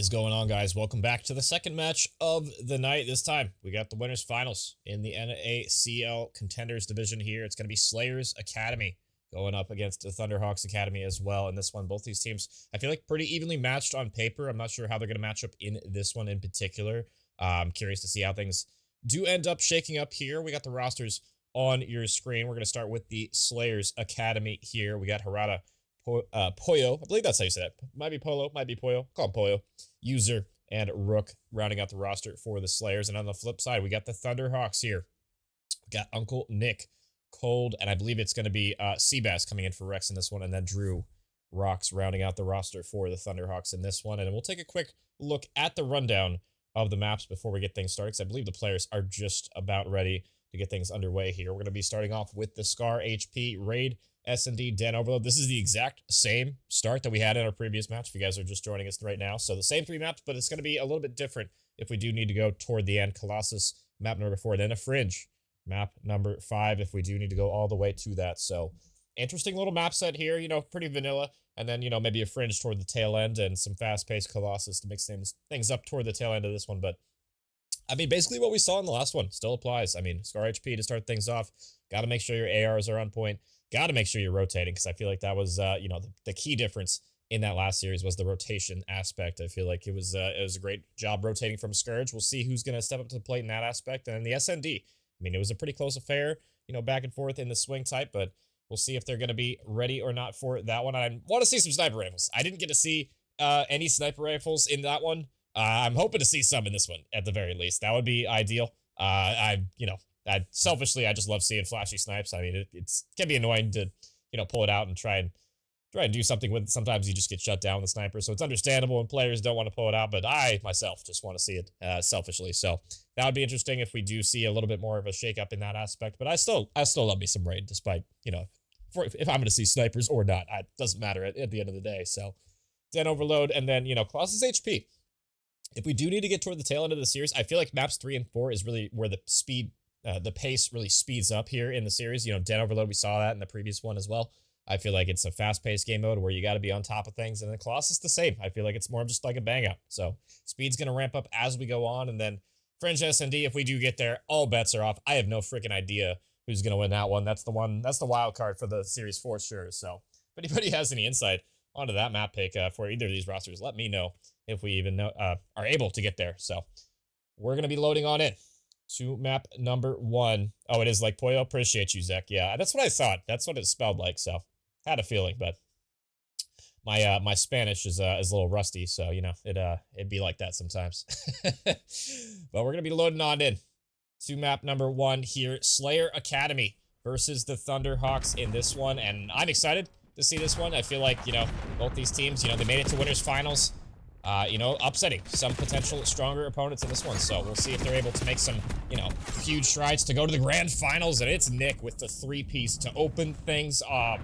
Is going on, guys? Welcome back to the second match of the night. This time we got the winners finals in the NACL Contenders division here. It's going to be Slayers Academy going up against the Thunderhawks Academy as well. In this one, both these teams, I feel like pretty evenly matched on paper. I'm not sure how they're going to match up in this one in particular. I'm curious to see how things do end up shaking up here. We got the rosters on your screen. We're going to start with the Slayers Academy here. We got Harada, Poyo, I believe that's how you say it. Might be Polo, might be Poyo. Call him Poyo. User and Rook rounding out the roster for the Slayers. And on the flip side, we got the Thunderhawks here. We got Uncle Nick, Cold, and I believe it's going to be Seabass coming in for Rex in this one, and then Drew Rocks rounding out the roster for the Thunderhawks in this one. And we'll take a quick look at the rundown of the maps before we get things started, because I believe the players are just about ready to get things underway here. We're going to be starting off with the Scar HP Raid S&D Den Overload. This is the exact same start that we had in our previous match, if you guys are just joining us right now. So the same three maps, but it's going to be a little bit different if we do need to go toward the end. Colossus, map number 4, then a Fringe, map number 5, if we do need to go all the way to that. So interesting little map set here, you know, pretty vanilla. And then, you know, maybe a Fringe toward the tail end and some fast-paced Colossus to mix things up toward the tail end of this one. But I mean, basically what we saw in the last one still applies. I mean, Scar HP to start things off. Got to make sure your ARs are on point. Got to make sure you're rotating, because I feel like that was, you know, the key difference in that last series was the rotation aspect. I feel like it was a great job rotating from Scourge. We'll see who's going to step up to the plate in that aspect. And then the SND. I mean, it was a pretty close affair, you know, back and forth in the swing type, but we'll see if they're going to be ready or not for that one. I want to see some sniper rifles. I didn't get to see any sniper rifles in that one. I'm hoping to see some in this one at the very least. That would be ideal. Selfishly, I just love seeing flashy snipes. I mean, it can be annoying to, you know, pull it out and try and do something with it. Sometimes you just get shut down with the sniper, so it's understandable when players don't want to pull it out, but I, myself, just want to see it selfishly. So that would be interesting if we do see a little bit more of a shakeup in that aspect, but I still love me some Raid, despite, you know, if I'm going to see snipers or not. It doesn't matter at the end of the day. So Den Overload, and then, you know, Colossus HP. If we do need to get toward the tail end of the series, I feel like maps 3 and 4 is really where the pace really speeds up here in the series. You know, Den Overload, we saw that in the previous one as well. I feel like it's a fast-paced game mode where you got to be on top of things, and the Colossus the same. I feel like it's more of just like a bang-out. So speed's going to ramp up as we go on, and then Fringe S&D, if we do get there, all bets are off. I have no freaking idea who's going to win that one. That's the wild card for the series for sure. So if anybody has any insight onto that map pick for either of these rosters, let me know if we even are able to get there. So we're going to be loading on in to map number 1. Oh, it is like Poyo. Appreciate you, Zach. Yeah, that's what I thought. That's what it spelled like. So had a feeling, but my Spanish is a little rusty, so you know it'd be like that sometimes. But we're gonna be loading on in to map number 1 here, Slayer Academy versus the Thunderhawks in this one, and I'm excited to see this one. I feel like, you know, both these teams, you know, they made it to winners finals. You know, upsetting some potential stronger opponents in this one. So we'll see if they're able to make some, you know, huge strides to go to the grand finals. And it's Nick with the 3-piece to open things up.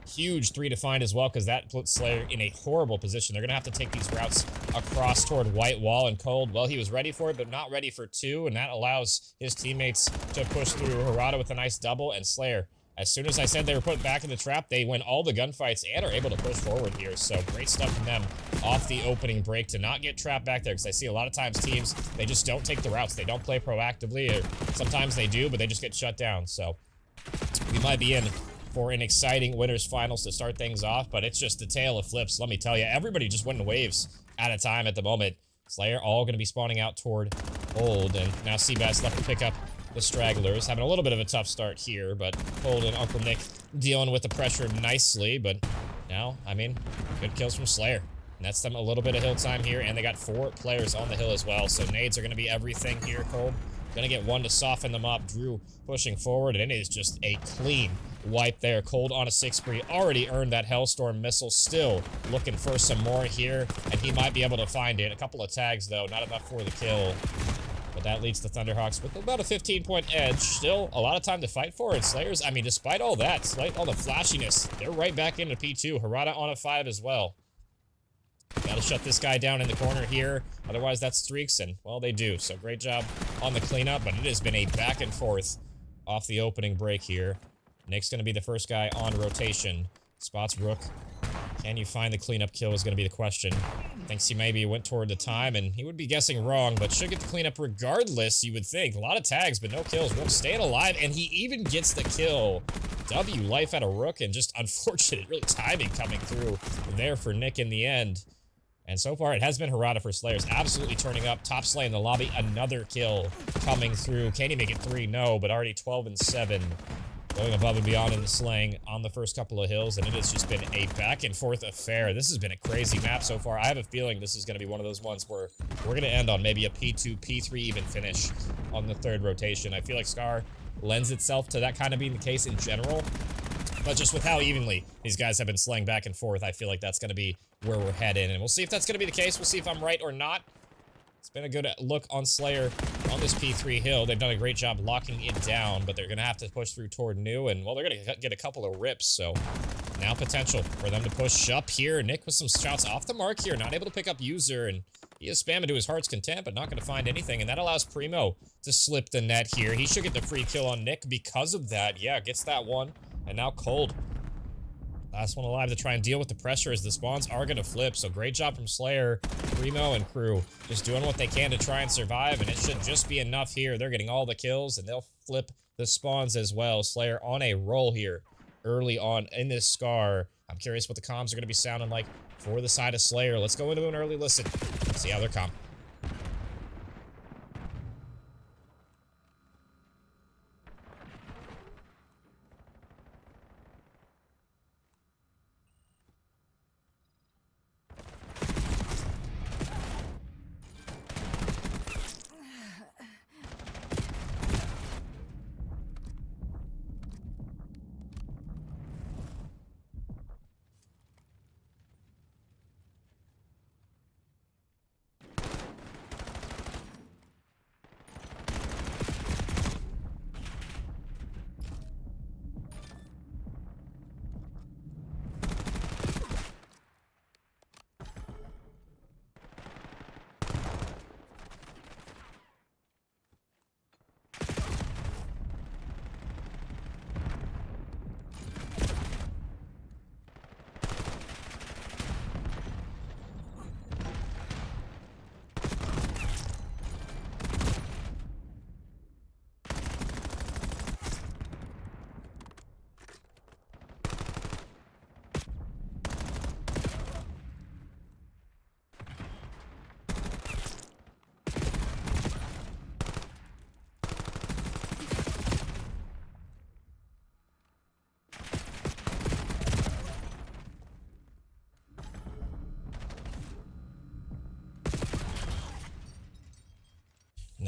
Huge 3 to find as well, because that puts Slayer in a horrible position. They're going to have to take these routes across toward White Wall and Cold. Well, he was ready for it, but not ready for 2. And that allows his teammates to push through. Harada with a nice double, and Slayer, as soon as I said they were put back in the trap, they win all the gunfights and are able to push forward here. So great stuff from them off the opening break to not get trapped back there, because I see a lot of times teams, they just don't take the routes. They don't play proactively, or sometimes they do, but they just get shut down. So we might be in for an exciting winners finals to start things off, but it's just the tale of flips. Let me tell you, everybody just winning waves at a time at the moment. Slayer all going to be spawning out toward Old, and now Seabass left to pick up the stragglers, having a little bit of a tough start here, but Cold and Uncle Nick dealing with the pressure nicely. But now, I mean, good kills from Slayer. And that's them a little bit of hill time here, and they got 4 players on the hill as well, so nades are going to be everything here. Cold going to get 1 to soften them up. Drew pushing forward, and it is just a clean wipe there. Cold on a 6 spree, already earned that Hellstorm missile, still looking for some more here, and he might be able to find it. A couple of tags, though, not enough for the kill. But that leads the Thunderhawks with about a 15-point edge. Still a lot of time to fight for it. Slayers, I mean, despite all that, despite all the flashiness, they're right back into P2. Harada on a 5 as well. Gotta shut this guy down in the corner here. Otherwise, that's streaks, and, well, they do. So great job on the cleanup, but it has been a back and forth off the opening break here. Nick's gonna be the first guy on rotation. Spots Rook Can you find the cleanup kill is going to be the question. Thinks he maybe went toward the time, and he would be guessing wrong, but should get the cleanup regardless, you would think. A lot of tags, but no kills. Rook staying alive, and he even gets the kill. W, life out of Rook, and just unfortunate, really timing coming through there for Nick in the end. And so far, it has been Harada for Slayers, absolutely turning up. Top Slay in the lobby, another kill coming through. Can he make it 3? No, but already 12 and 7. Going above and beyond in the slaying on the first couple of hills, and it has just been a back-and-forth affair. This has been a crazy map so far. I have a feeling this is going to be one of those ones where we're going to end on maybe a P2, P3 even finish on the 3rd rotation. I feel like Scar lends itself to that kind of being the case in general, but just with how evenly these guys have been slaying back and forth, I feel like that's going to be where we're headed, and we'll see if that's going to be the case. We'll see if I'm right or not. It's been a good look on Slayer on this P3 hill. They've done a great job locking it down, but they're going to have to push through toward New, and, well, they're going to get a couple of rips, so now potential for them to push up here. Nick with some shots off the mark here, not able to pick up User, and he is spamming to his heart's content, but not going to find anything, and that allows Primo to slip the net here. He should get the free kill on Nick because of that. Yeah, gets that one, and now Cold. Last one alive to try and deal with the pressure as the spawns are going to flip. So great job from Slayer, Primo, and crew. Just doing what they can to try and survive, and it should just be enough here. They're getting all the kills, and they'll flip the spawns as well. Slayer on a roll here early on in this Scar. I'm curious what the comms are going to be sounding like for the side of Slayer. Let's go into an early listen. See how they're comp.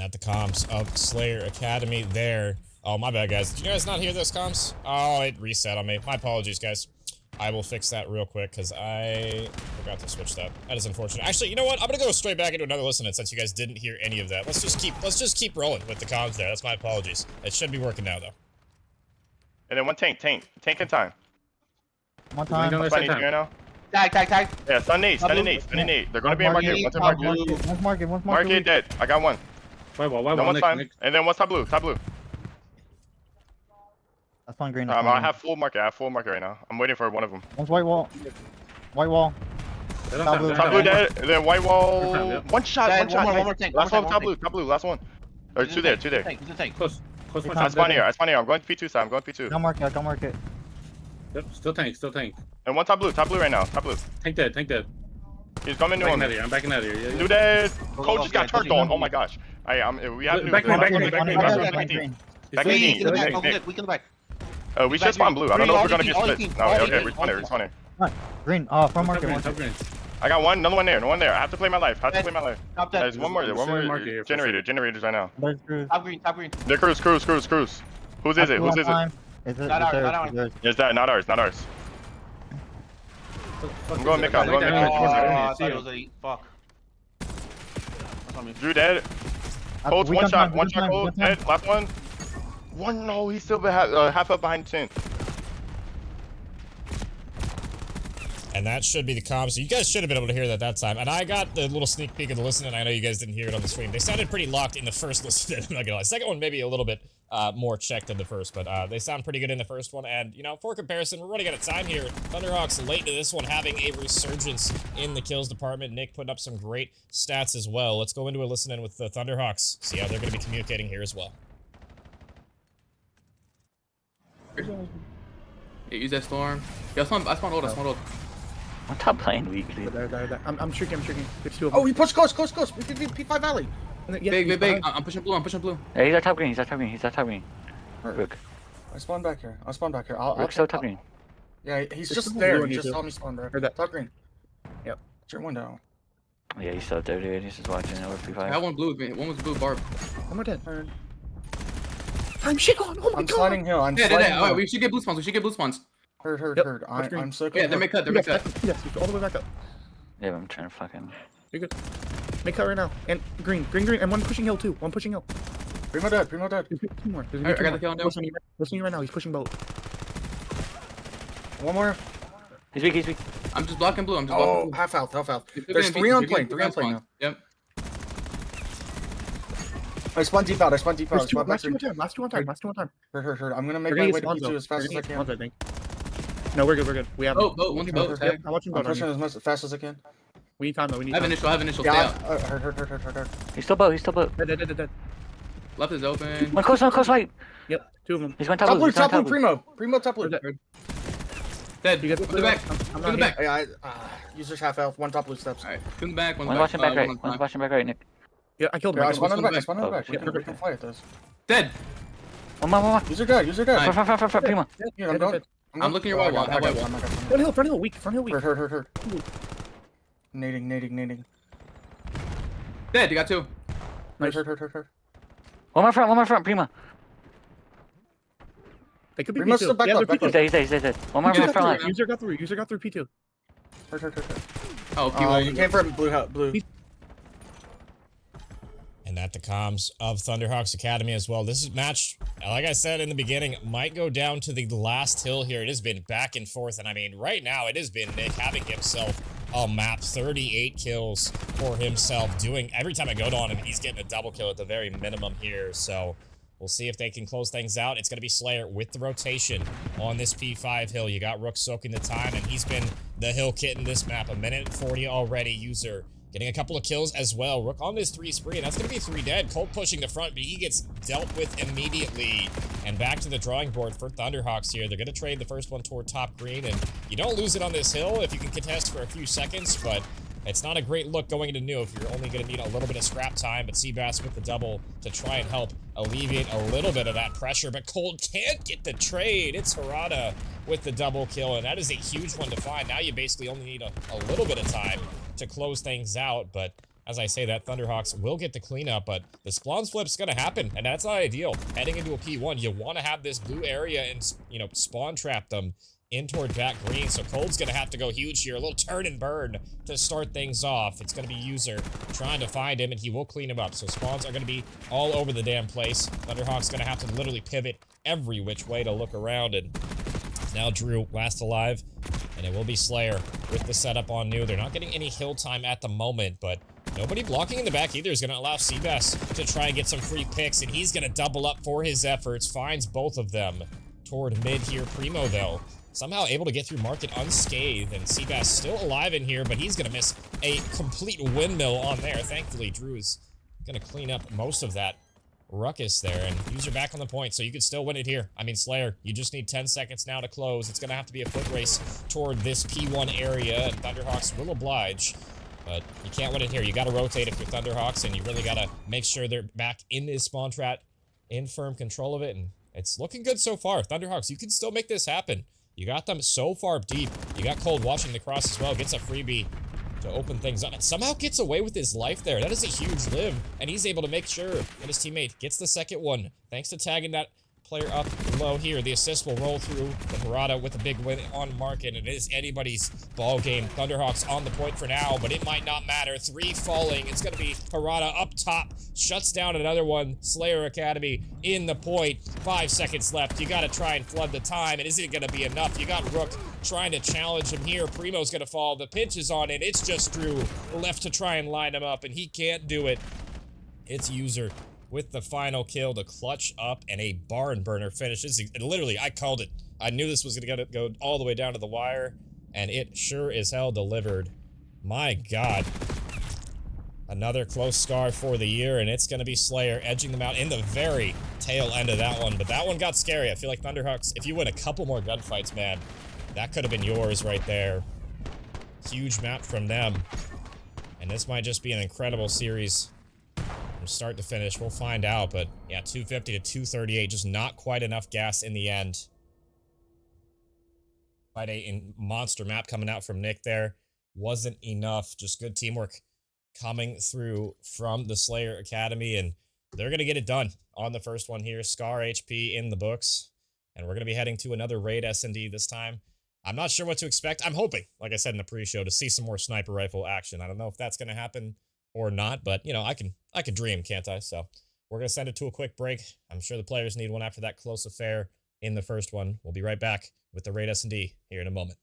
At the comms of Slayer Academy there. Oh, my bad, guys. Did you guys not hear those comms? Oh, it reset on me. My apologies, guys. I will fix that real quick because I forgot to switch that. That is unfortunate. Actually, you know what? I'm gonna go straight back into another listen, and since you guys didn't hear any of that, let's just keep rolling with the comms there. That's my apologies. It should be working now, though. And then one tank in time. One time. Here now. Tag. Yeah, stun nades. They're gonna be in market. One's in market. One's market. Market dead. I got one. Why, No one's time. And then one's top blue. That's one green. I have full market. Right now. I'm waiting for one of them. One's white wall. Top blue dead. And then white wall. Yeah. One shot. One more tank. Last one, top blue. Last one. Or two there. Close one. I spawn here. I'm going P2 side. I'm going P2. Don't mark it. Yep, still tank. And one top blue right now. Top blue. Tank dead. He's coming new on me. I'm backing out of here. New dead. Coach just got turned on. Oh my gosh. We have new. Back Green. We can back. We should spawn blue. I don't know if we're gonna get split. No, okay, respawn here. Green. From market. I got one, another one there. I have to play my life. Top dead. There's one more Generators right now. Top green. They're crews. Whose is it? Not ours. Is that not ours? I'm going mid. Fuck. Drew dead. Colt's one shot. Colt dead. Last one. One, no, he's still half up behind 10. And that should be the comms. So you guys should have been able to hear that time. And I got the little sneak peek of the listen, and I know you guys didn't hear it on the stream. They sounded pretty locked in the first listen, I'm not gonna lie. Second one, maybe a little bit more checked than the first, but they sound pretty good in the first one. And, you know, for comparison, we're running out of time here. Thunderhawks late to this one, having a resurgence in the kills department. Nick putting up some great stats as well. Let's go into a listen in with the Thunderhawks, see how they're going to be communicating here as well. Yeah, use that storm. Yeah, I spawned old. I'm top playing weekly. I'm shooting. There's 2 of them. Oh, he pushed close. P5 Valley. Big. I'm pushing blue. Yeah, he's our top green. Rook. I spawned back here. Rook's still top green. Yeah, he's just there. He just saw me spawn there. Top green. Yep. It's your window. Oh, yeah, he's still there, dude. He's just watching over P5. I had one blue with me. One was blue barb. I'm dead. I'm shit on. Oh my god. Sliding hill. Alright, we should get blue spawns. Heard. I'm so good. Yeah, they're make cut. Yes, all the way back up. Yeah, but I'm trying to fucking... You're good. Make cut right now. And green. And one pushing hill too. Primo dead. 2 more. I got the kill now. Listening to you right now. He's pushing boat. One more. He's weak. I'm just blocking blue. Oh, half health. There's 3 on plane. 3 on plane now. Yep. I spun deep out. Last 2 on time. Heard. I'm gonna make my way to P2 as fast as I can. I think. No, we're good. We have. Boat. One's boat. I'm watching boat. I'm pushing as fast as I can. We need time though. I have initial. Yeah. Stay out. Heard. He's still boat. Dead. Left is open. One close right. Yep, 2 of them. He's one top blue. Top blue. Primo top blue. Dead. You got the back. I'm in the back. Yeah, user's half health. 1 top blue steps. Alright, in the back. One's watching back right. One's watching back right, Nick. Yeah, I killed him. I spawned on the back. Shit. We can fight this. Dead. One more. User dead. Front, Primo. Yeah, I'm going. I'm looking your white wall. Front hill weak. Heard. Nading. Dead. You got 2. Nice. Heard. One more front, Primo. They could be Primo's P2. still back up. He's dead. One more front line. User got through P2. Heard. Oh, P1. You came from blue. And at the comms of Thunderhawks Academy as well. This match, like I said in the beginning, might go down to the last hill here. It has been back and forth. And I mean, right now it has been Nick having himself a map, 38 kills for himself. Doing every time I go on him, he's getting a double kill at the very minimum here. So we'll see if they can close things out. It's going to be Slayer with the rotation on this P5 hill. You got Rook soaking the time, and he's been the hill kit in this map. 1:40 already. User getting a couple of kills as well. Rook on this 3 spree, and that's going to be 3 dead. Colt pushing the front, but he gets dealt with immediately. And back to the drawing board for Thunderhawks here. They're going to trade the first one toward top green, and you don't lose it on this hill if you can contest for a few seconds, but it's not a great look going into new if you're only going to need a little bit of scrap time. But Seabass with the double to try and help alleviate a little bit of that pressure. But Colt can't get the trade. It's Harada with the double kill, and that is a huge one to find. Now you basically only need a little bit of time to close things out. But as I say that, Thunderhawks will get the cleanup, but the spawns flip's going to happen, and that's not ideal. Heading into a P1, you want to have this blue area and, you know, spawn trap them in toward back green. So Cold's going to have to go huge here. A little turn and burn to start things off. It's going to be User trying to find him, and he will clean him up. So spawns are going to be all over the damn place. Thunderhawk's going to have to literally pivot every which way to look around, and now Drew last alive, and it will be Slayer with the setup on new. They're not getting any hill time at the moment, but nobody blocking in the back either is going to allow Seabass to try and get some free picks, and he's going to double up for his efforts. Finds both of them toward mid here. Primo, though, somehow able to get through market unscathed, and Seabass still alive in here, but he's going to miss a complete windmill on there. Thankfully, Drew is going to clean up most of that ruckus there, and User back on the point, so you can still win it here. I mean, Slayer, you just need 10 seconds now to close. It's going to have to be a foot race toward this P1 area, and Thunderhawks will oblige, but you can't win it here. You got to rotate if you're Thunderhawks, and you really got to make sure they're back in this spawn trap, in firm control of it, and it's looking good so far. Thunderhawks, you can still make this happen. You got them so far deep. You got Cold watching the cross as well. Gets a freebie to open things up, and somehow gets away with his life there. That is a huge live, and he's able to make sure that his teammate gets the second one. Thanks to tagging that player up low here. The assist will roll through the Harada with a big win on market, and it is anybody's ball game. Thunderhawks on the point for now, but it might not matter. 3 falling. It's going to be Harada up top. Shuts down another one. Slayer Academy in the point. 5 seconds left. You got to try and flood the time, and is it going to be enough? You got Rook trying to challenge him here. Primo's going to fall. The pinch is on it. It's just Drew left to try and line him up, and he can't do it. It's User with the final kill to clutch up and a barn burner finish. Literally, I called it. I knew this was going to go all the way down to the wire, and it sure as hell delivered. My God. Another close scar for the year, and it's going to be Slayer edging them out in the very tail end of that one. But that one got scary. I feel like Thunderhawks, if you win a couple more gunfights, man, that could have been yours right there. Huge map from them. And this might just be an incredible series from start to finish. We'll find out, but yeah, 250 to 238, just not quite enough gas in the end. Quite a monster map coming out from Nick there. Wasn't enough. Just good teamwork coming through from the Slayer Academy, and they're going to get it done on the first one here. Scar HP in the books, and we're going to be heading to another raid S&D this time. I'm not sure what to expect. I'm hoping, like I said in the pre-show, to see some more sniper rifle action. I don't know if that's going to happen or not, but, you know, I can dream, can't I? So we're going to send it to a quick break. I'm sure the players need one after that close affair in the first one. We'll be right back with the raid S&D here in a moment.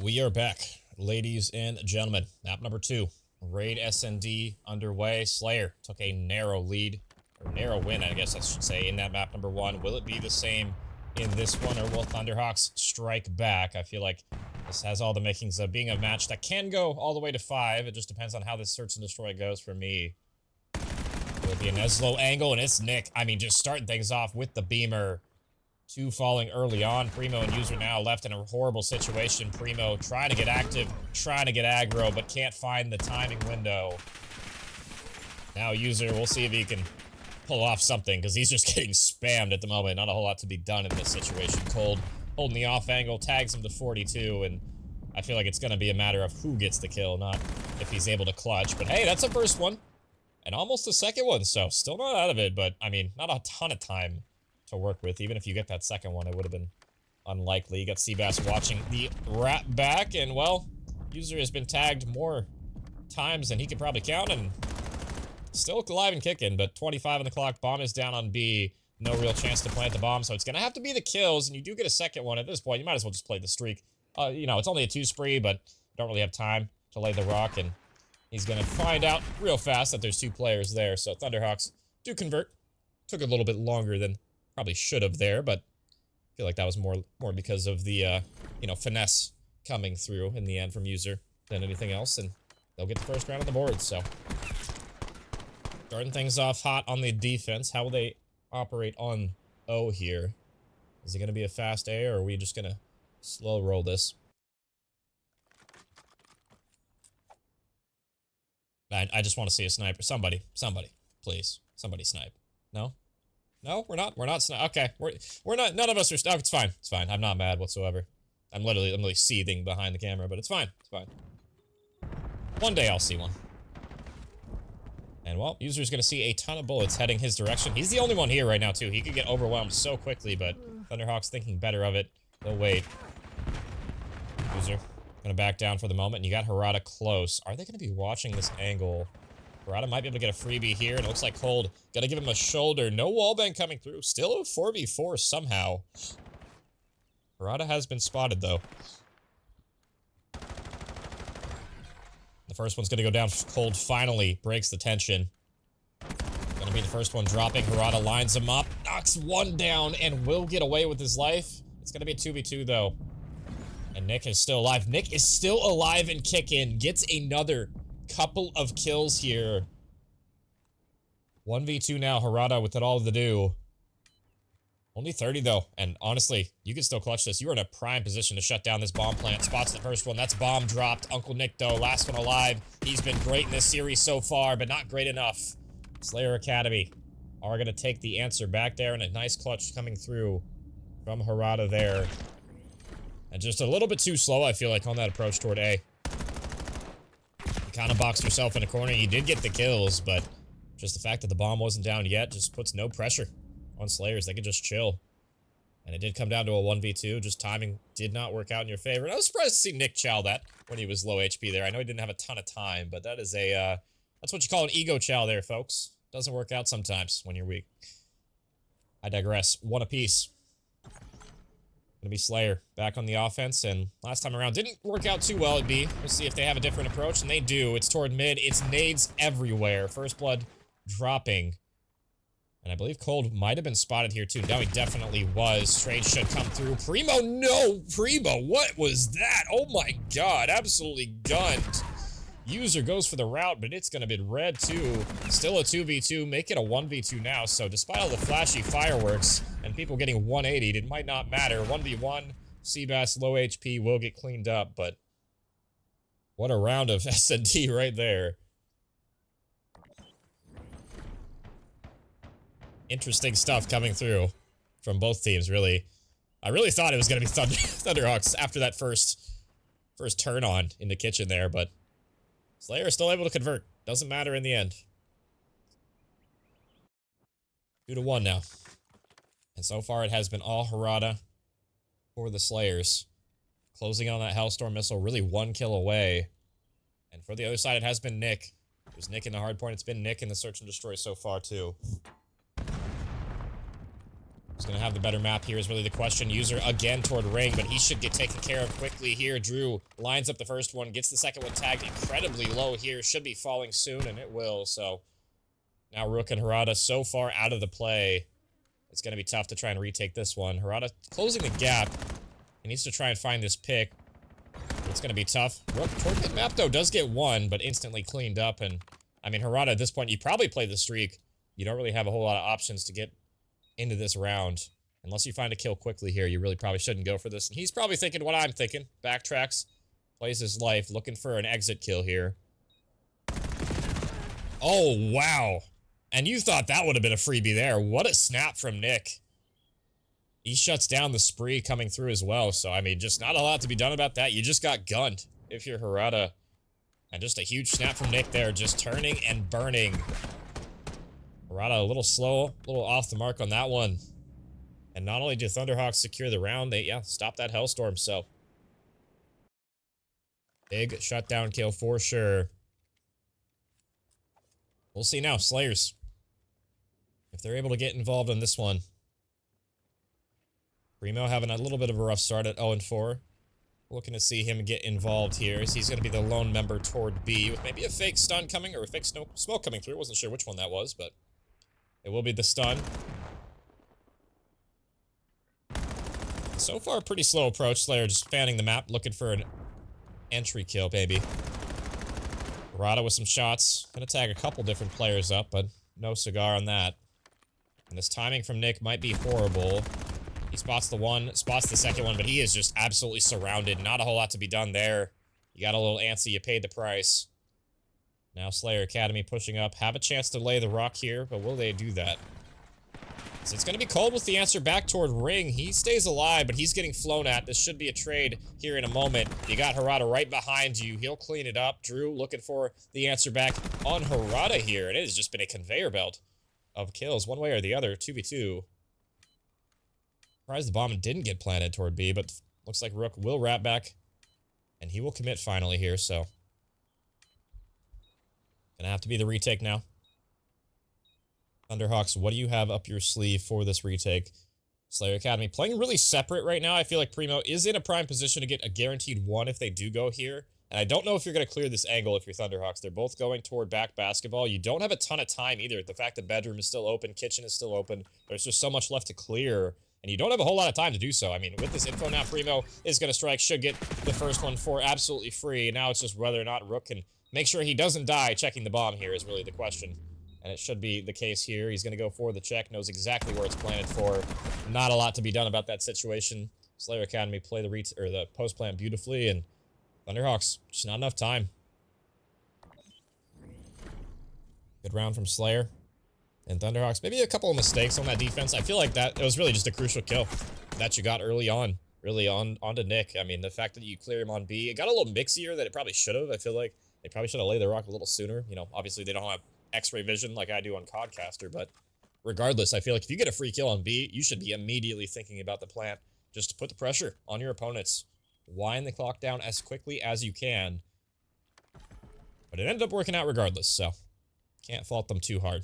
We are back, ladies and gentlemen. Map number 2. Raid SND underway. Slayer took a narrow lead, or narrow win, I guess I should say, in that map number 1. Will it be the same in this one, or will Thunderhawks strike back? I feel like this has all the makings of being a match that can go all the way to 5. It just depends on how this search and destroy goes for me. Will it be an Eslo angle, and it's Nick. I mean, just starting things off with the beamer. 2 falling early on. Primo and User now left in a horrible situation. Primo trying to get active, trying to get aggro, but can't find the timing window. Now User, we'll see if he can pull off something, because he's just getting spammed at the moment. Not a whole lot to be done in this situation. Cold holding the off angle, tags him to 42, and I feel like it's going to be a matter of who gets the kill, not if he's able to clutch. But hey, that's a first one, and almost a second one, so still not out of it, but I mean, not a ton of time to work with. Even if you get that second one, it would have been unlikely. You got Seabass watching the wrap back, and well, User has been tagged more times than he could probably count, and still alive and kicking, but 25 on the clock. Bomb is down on B. No real chance to plant the bomb, so it's gonna have to be the kills, and you do get a second one at this point. You might as well just play the streak. You know, it's only a 2 spree, but you don't really have time to lay the rock, and he's gonna find out real fast that there's 2 players there. So Thunderhawks do convert. Took a little bit longer than probably should have there, but I feel like that was more because of the, you know, finesse coming through in the end from User than anything else, and they'll get the first round on the board, so. Starting things off hot on the defense. How will they operate on O here? Is it going to be a fast A, or are we just going to slow roll this? I just want to see a sniper. Somebody, please. Somebody snipe. No? No, we're not okay, we're not, none of us are, oh, it's fine, I'm not mad whatsoever. I'm literally seething behind the camera, but it's fine, One day I'll see one. And well, User's gonna see a ton of bullets heading his direction. He's the only one here right now too. He could get overwhelmed so quickly, but Thunderhawks thinking better of it. They'll wait. User gonna back down for the moment, and you got Harada close. Are they gonna be watching this angle? Harada might be able to get a freebie here, and it looks like Cold. Gotta give him a shoulder. No wallbang coming through. Still a 4v4 somehow. Harada has been spotted, though. The first one's gonna go down. Cold finally breaks the tension. Gonna be the first one dropping. Harada lines him up, knocks one down, and will get away with his life. It's gonna be a 2v2, though. And Nick is still alive. Nick is still alive and kicking. Gets another couple of kills here. 1v2 now, Harada with it all to do. Only 30 though, and honestly, you can still clutch this. You are in a prime position to shut down this bomb plant. Spots the first one, that's bomb dropped. Uncle Nick though, last one alive. He's been great in this series so far, but not great enough. Slayer Academy are gonna take the answer back there, and a nice clutch coming through from Harada there. And just a little bit too slow, I feel like, on that approach toward A. Kind of boxed yourself in a corner. You did get the kills, but just the fact that the bomb wasn't down yet just puts no pressure on Slayers. They could just chill. And it did come down to a 1v2. Just timing did not work out in your favor. And I was surprised to see Nick chow that when he was low HP there. I know he didn't have a ton of time, but that is a, that's what you call an ego chow there, folks. Doesn't work out sometimes when you're weak. I digress. One apiece. Gonna be Slayer back on the offense, and last time around didn't work out too well at B. We'll see if they have a different approach, and they do. It's toward mid. It's nades everywhere. First blood dropping. And I believe Cold might have been spotted here too. Now he definitely was. Trade should come through. Primo, no! Primo, what was that? Oh my god, absolutely gunned. User goes for the route, but it's gonna be red too. Still a 2v2, make it a 1v2 now, so despite all the flashy fireworks and people getting 180'd, it might not matter. 1v1, Seabass low HP will get cleaned up, but what a round of S&D right there. Interesting stuff coming through from both teams, really. I really thought it was gonna be Thunderhawks after that first turn on in the kitchen there, but Slayer is still able to convert. Doesn't matter in the end. 2-1 now. And so far it has been all Harada for the Slayers. Closing on that Hellstorm missile, really 1 kill away. And for the other side, it has been Nick. It was Nick in the hard point. It's been Nick in the search and destroy so far, too. He's gonna have the better map here is really the question. User again toward ring, but he should get taken care of quickly here. Drew lines up the first one, gets the second one tagged incredibly low here. Should be falling soon, and it will. So now Rook and Harada so far out of the play. It's gonna be tough to try and retake this one. Harada closing the gap. He needs to try and find this pick. It's gonna be tough. Rook toward mid map though does get one, but instantly cleaned up. And I mean, Harada at this point, you probably play the streak. You don't really have a whole lot of options to get into this round. Unless you find a kill quickly here, you really probably shouldn't go for this. And he's probably thinking what I'm thinking. Backtracks, plays his life, looking for an exit kill here. Oh, wow. And you thought that would have been a freebie there. What a snap from Nick. He shuts down the spree coming through as well. So, I mean, just not a lot to be done about that. You just got gunned if you're Harada. And just a huge snap from Nick there, just turning and burning. Harada a little slow, a little off the mark on that one. And not only do Thunderhawks secure the round, they, stop that Hellstorm, so. Big shutdown kill for sure. We'll see now, Slayers. If they're able to get involved on this one. Primo having a little bit of a rough start at 0-4. Looking to see him get involved here, as he's going to be the lone member toward B, with maybe a fake stun coming, or a fake smoke coming through. Wasn't sure which one that was, but it will be the stun. So far, a pretty slow approach. Slayer just fanning the map, looking for an entry kill, baby. Harada with some shots. Gonna tag a couple different players up, but no cigar on that. And this timing from Nick might be horrible. He spots the one, spots the second one, but he is just absolutely surrounded. Not a whole lot to be done there. You got a little antsy, you paid the price. Now Slayer Academy pushing up. Have a chance to lay the rock here, but will they do that? So it's going to be cold with the answer back toward ring. He stays alive, but he's getting flown at. This should be a trade here in a moment. You got Harada right behind you. He'll clean it up. Drew looking for the answer back on Harada here. And it has just been a conveyor belt of kills one way or the other. 2v2. Surprised the bomb didn't get planted toward B, but looks like Rook will wrap back. And he will commit finally here, so. Gonna have to be the retake now. Thunderhawks, what do you have up your sleeve for this retake? Slayer Academy playing really separate right now. I feel like Primo is in a prime position to get a guaranteed one if they do go here. And I don't know if you're going to clear this angle if you're Thunderhawks. They're both going toward back basketball. You don't have a ton of time either. The fact that bedroom is still open, kitchen is still open. There's just so much left to clear. And you don't have a whole lot of time to do so. I mean, with this info now, Primo is going to strike. Should get the first one for absolutely free. Now it's just whether or not Rook can make sure he doesn't die checking the bomb here is really the question. And it should be the case here. He's going to go for the check. Knows exactly where it's planted for. Not a lot to be done about that situation. Slayer Academy play the post plant beautifully. And Thunderhawks, just not enough time. Good round from Slayer. And Thunderhawks, maybe a couple of mistakes on that defense. I feel like that it was really just a crucial kill that you got early on. Really onto Nick. I mean, the fact that you clear him on B, it got a little mixier than it probably should have. I feel like they probably should have laid the rock a little sooner. You know, obviously they don't have X-ray vision like I do on Codcaster, but regardless, I feel like if you get a free kill on B, you should be immediately thinking about the plant just to put the pressure on your opponents. Wind the clock down as quickly as you can. But it ended up working out regardless, so can't fault them too hard.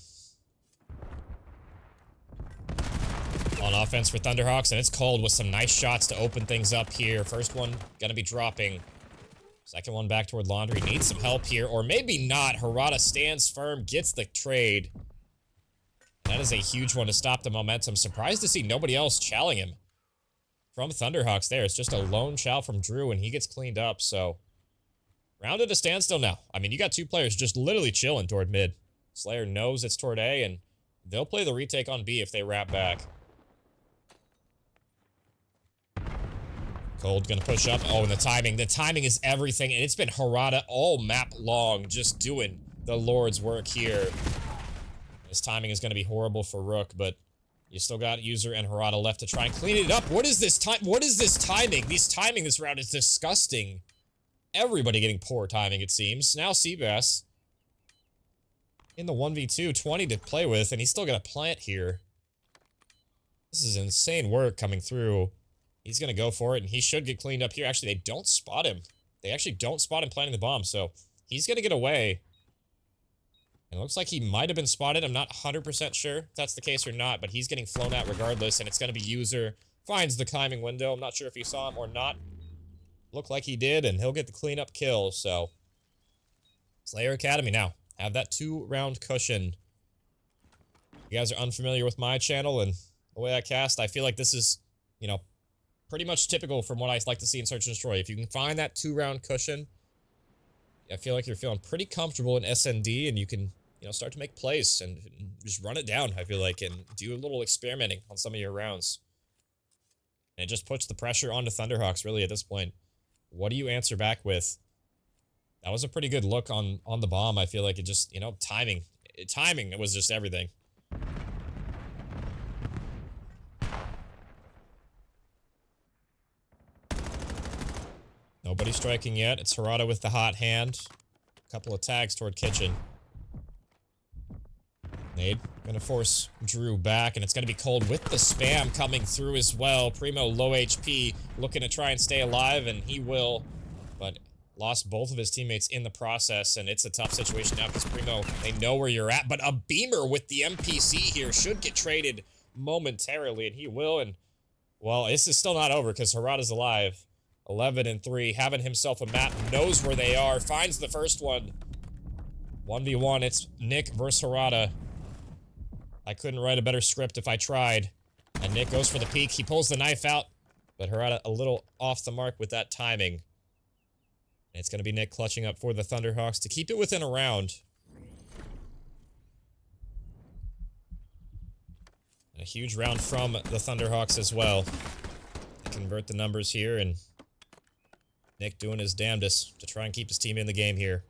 On offense for Thunderhawks, and it's cold with some nice shots to open things up here. First one gonna be dropping. Second one back toward Laundry. Needs some help here, or maybe not. Harada stands firm, gets the trade. That is a huge one to stop the momentum. Surprised to see nobody else chowing him from Thunderhawks there. It's just a lone chow from Drew, and he gets cleaned up, so. Round at a standstill now. I mean, you got two players just literally chilling toward mid. Slayer knows it's toward A, and they'll play the retake on B if they wrap back. Cold gonna push up. Oh, and the timing is everything, and it's been Harada all map long just doing the Lord's work here. This timing is gonna be horrible for Rook, but you still got User and Harada left to try and clean it up. What is this timing? This round is disgusting. Everybody getting poor timing, it seems. Now Seabass in the 1v2, 20 to play with, and he's still gonna plant here. This is insane work coming through. He's going to go for it, and he should get cleaned up here. Actually, they don't spot him. They actually don't spot him planting the bomb, so he's going to get away. And it looks like he might have been spotted. I'm not 100% sure if that's the case or not, but he's getting flown at regardless, and it's going to be User. Finds the timing window. I'm not sure if he saw him or not. Looked like he did, and he'll get the cleanup kill, so... Slayer Academy now. Have that 2-round cushion. If you guys are unfamiliar with my channel and the way I cast, I feel like this is, you know, pretty much typical from what I like to see in Search and Destroy. If you can find that 2-round cushion, I feel like you're feeling pretty comfortable in SND, and you can, you know, start to make plays and just run it down, I feel like, and do a little experimenting on some of your rounds. And it just puts the pressure onto Thunderhawks, really, at this point. What do you answer back with? That was a pretty good look on the bomb. I feel like it just, you know, timing. Timing was just everything. Nobody striking yet. It's Harada with the hot hand. A couple of tags toward Kitchen. Nade gonna force Drew back, and it's gonna be Cold with the spam coming through as well. Primo low HP, looking to try and stay alive, and he will, but lost both of his teammates in the process, and it's a tough situation now because Primo, they know where you're at, but a Beamer with the MPC here should get traded momentarily, and he will, and, well, this is still not over because Harada's alive. 11-3, having himself a map, knows where they are, finds the first one. 1v1, it's Nick versus Harada. I couldn't write a better script if I tried. And Nick goes for the peek. He pulls the knife out. But Harada a little off the mark with that timing. And it's going to be Nick clutching up for the Thunderhawks to keep it within a round. And a huge round from the Thunderhawks as well. They convert the numbers here, and Nick doing his damnedest to try and keep his team in the game here.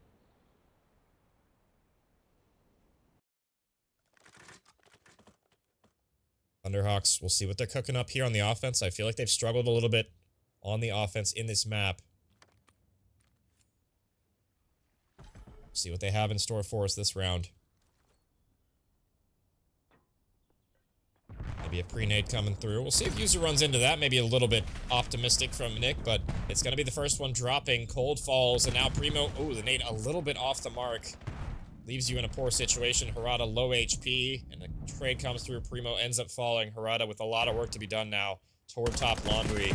Thunderhawks, we'll see what they're cooking up here on the offense. I feel like they've struggled a little bit on the offense in this map. See what they have in store for us this round. Maybe a pre-nade coming through. We'll see if User runs into that. Maybe a little bit optimistic from Nick, but it's going to be the first one dropping. Cold falls, and now Primo... Oh, the nade a little bit off the mark. Leaves you in a poor situation. Harada low HP, and a trade comes through. Primo ends up falling. Harada with a lot of work to be done now toward top laundry.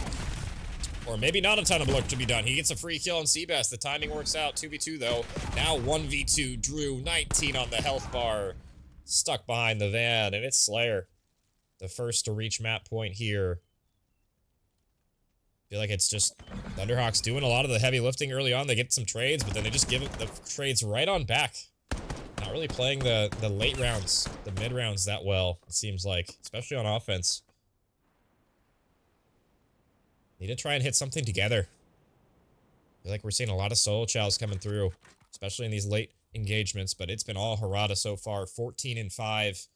Or maybe not a ton of work to be done. He gets a free kill on Seabass. The timing works out. 2v2 though. Now 1v2. Drew, 19 on the health bar. Stuck behind the van, and it's Slayer. The first to reach map point here. I feel like it's just Thunderhawks doing a lot of the heavy lifting early on. They get some trades, but then they just give it the trades right on back. Not really playing the late rounds, the mid rounds that well, it seems like, especially on offense. Need to try and hit something together. I feel like we're seeing a lot of solo chows coming through, especially in these late engagements, but it's been all Harada so far, 14-5.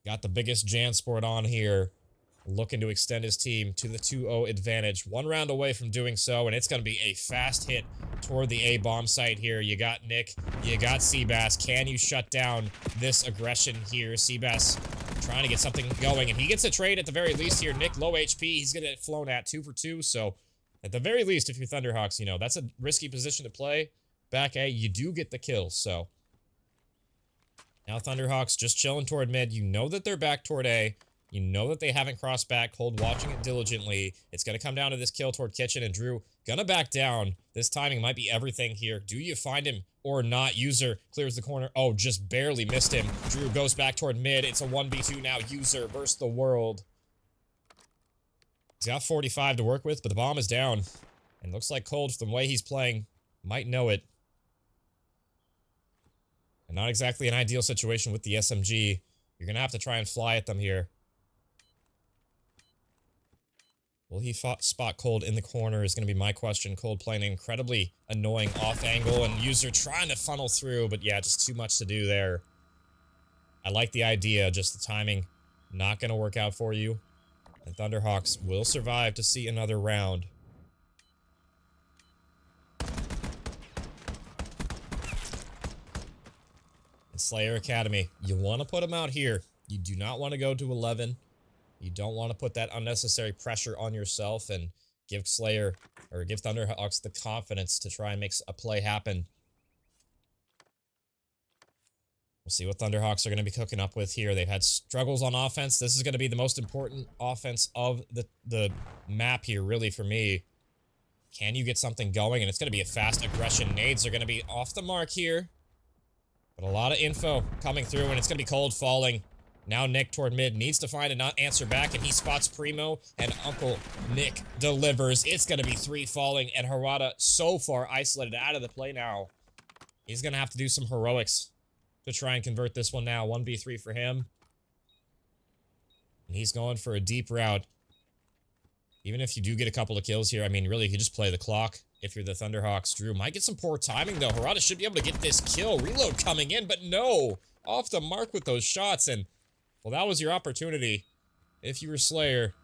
Got the biggest Jansport on here, looking to extend his team to the 2-0 advantage. 1 round away from doing so, and it's going to be a fast hit toward the A bomb site here. You got Nick, you got Seabass. Can you shut down this aggression here? Seabass trying to get something going, and he gets a trade at the very least here. Nick low HP, he's going to get flown at 2 for 2, so at the very least, if you're Thunderhawks, you know, that's a risky position to play. Back A, you do get the kill, so... Now Thunderhawks just chilling toward mid. You know that they're back toward A. You know that they haven't crossed back. Cold watching it diligently. It's going to come down to this kill toward Kitchen, and Drew gonna back down. This timing might be everything here. Do you find him or not? User clears the corner. Oh, just barely missed him. Drew goes back toward mid. It's a 1v2 now. User versus the world. He's got 45 to work with, but the bomb is down. And looks like Cold, from the way he's playing, might know it. And not exactly an ideal situation with the SMG. You're going to have to try and fly at them here. Will he spot Cold in the corner is going to be my question. Cold playing an incredibly annoying off angle, and User trying to funnel through, but yeah, just too much to do there. I like the idea, just the timing not going to work out for you. And Thunderhawks will survive to see another round. Slayer Academy, you want to put them out here. You do not want to go to 11. You don't want to put that unnecessary pressure on yourself and give Slayer, or give Thunderhawks the confidence to try and make a play happen. We'll see what Thunderhawks are going to be cooking up with here. They've had struggles on offense. This is going to be the most important offense of the map here, really, for me. Can you get something going? And it's going to be a fast aggression. Nades are going to be off the mark here. But a lot of info coming through, and it's going to be cold falling. Now Nick toward mid needs to find an answer back, and he spots Primo, and Uncle Nick delivers. It's going to be 3 falling, and Harada so far isolated out of the play now. He's going to have to do some heroics to try and convert this one now. 1v3 for him. And he's going for a deep route. Even if you do get a couple of kills here, I mean, really, you could just play the clock if you're the Thunderhawks. Drew might get some poor timing, though. Harada should be able to get this kill. Reload coming in, but no! Off the mark with those shots, and, well, that was your opportunity if you were Slayer.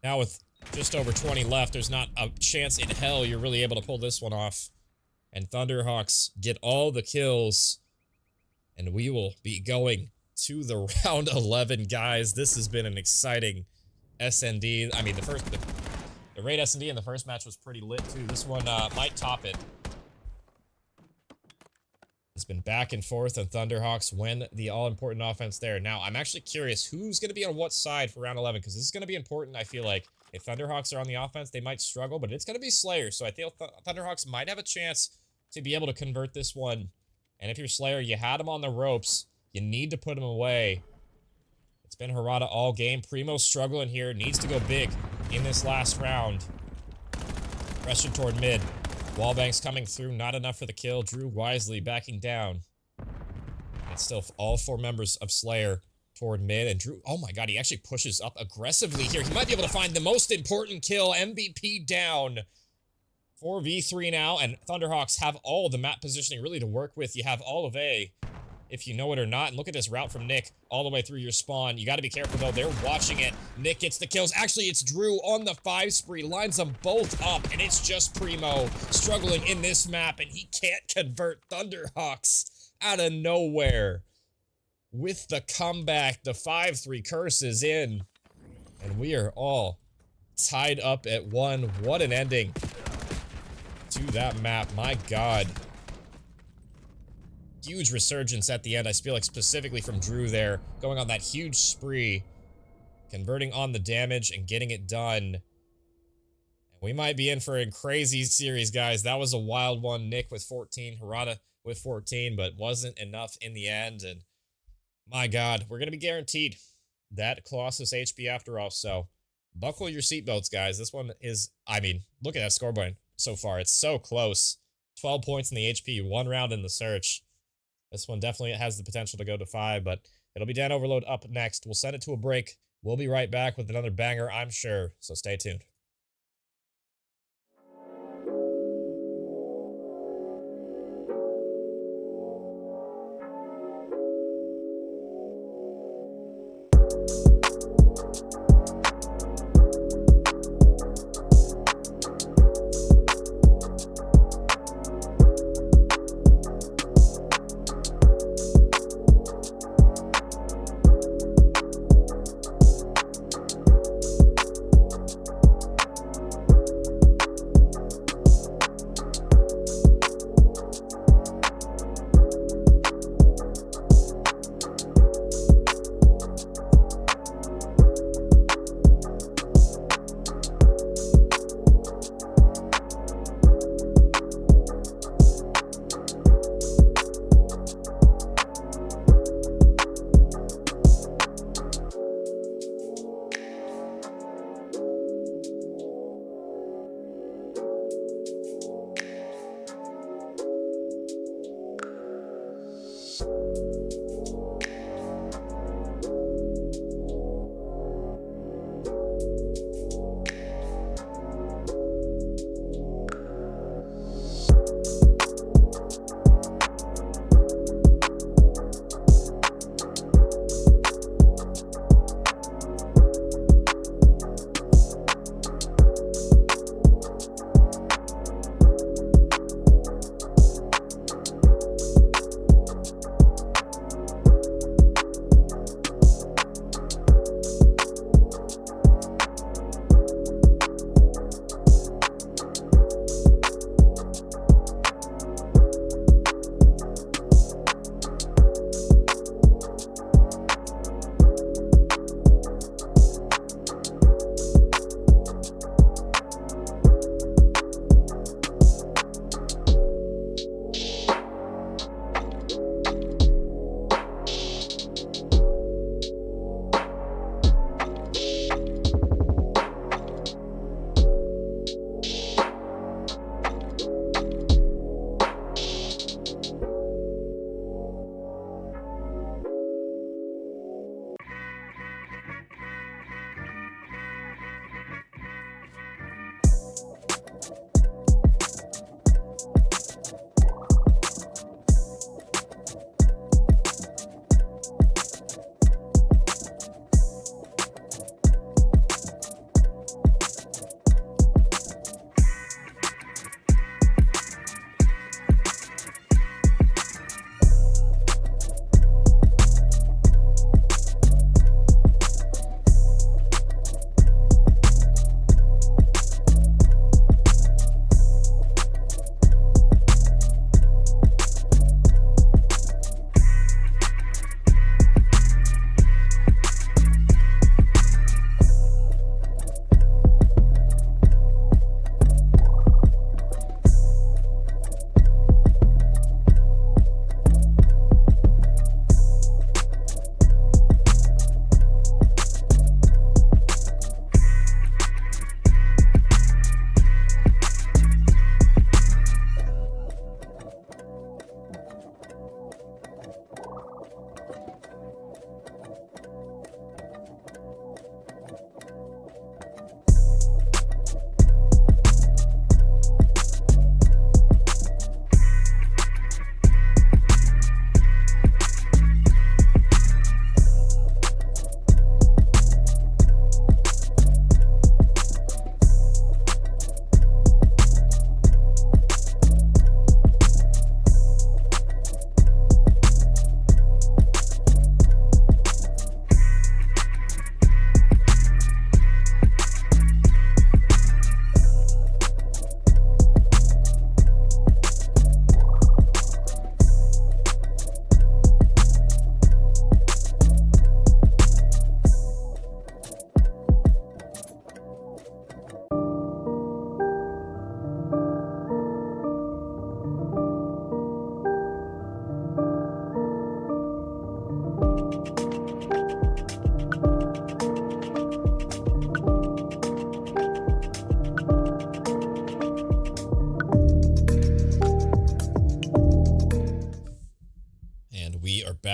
Now with just over 20 left, there's not a chance in hell you're really able to pull this one off. And Thunderhawks get all the kills, and we will be going to the round 11, guys. This has been an exciting SND. I mean, the raid SND in the first match was pretty lit too. This one might top it. It's been back and forth, and Thunderhawks win the all-important offense there. Now, I'm actually curious who's going to be on what side for round 11, because this is going to be important. I feel like if Thunderhawks are on the offense, they might struggle, but it's going to be Slayer, so I feel Thunderhawks might have a chance to be able to convert this one. And if you're Slayer, you had him on the ropes. You need to put him away. It's been Harada all game. Primo struggling here. Needs to go big in this last round. Pressure toward mid. Wallbang's coming through. Not enough for the kill. Drew wisely backing down. It's still all 4 members of Slayer toward mid. And Drew, oh my god, he actually pushes up aggressively here. He might be able to find the most important kill. MVP down. 4v3 now, and Thunderhawks have all the map positioning really to work with. You have all of A, if you know it or not. And look at this route from Nick all the way through your spawn. You got to be careful, though. They're watching it. Nick gets the kills. Actually, it's Drew on the 5 spree. Lines them both up, and it's just Primo struggling in this map, and he can't convert. Thunderhawks out of nowhere with the comeback. The 5-3 curse is in, and we are all tied up at 1. What an ending to that map. My god. Huge resurgence at the end. I feel like specifically from Drew there, going on that huge spree, converting on the damage and getting it done. We might be in for a crazy series, guys. That was a wild one. Nick with 14, Harada with 14, but wasn't enough in the end. And my god, we're going to be guaranteed that Colossus HP after all. So buckle your seatbelts, guys. This one is, I mean, look at that scoreboard so far. It's so close. 12 points in the HP, 1 round in the search. This one definitely has the potential to go to 5, but it'll be Dan Overload up next. We'll send it to a break. We'll be right back with another banger, I'm sure, so stay tuned.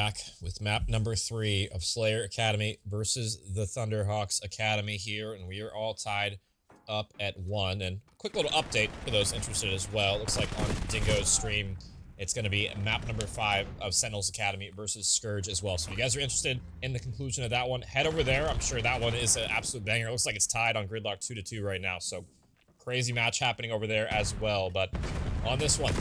back with map number 3 of Slayer Academy versus the Thunderhawks Academy here, and we are all tied up at 1. And quick little update for those interested as well. Looks like on Dingo's stream, it's going to be map number 5 of Sentinels Academy versus Scourge as well. So if you guys are interested in the conclusion of that one, head over there. I'm sure that one is an absolute banger. It looks like it's tied on Gridlock 2-2 right now, so crazy match happening over there as well. But on this one,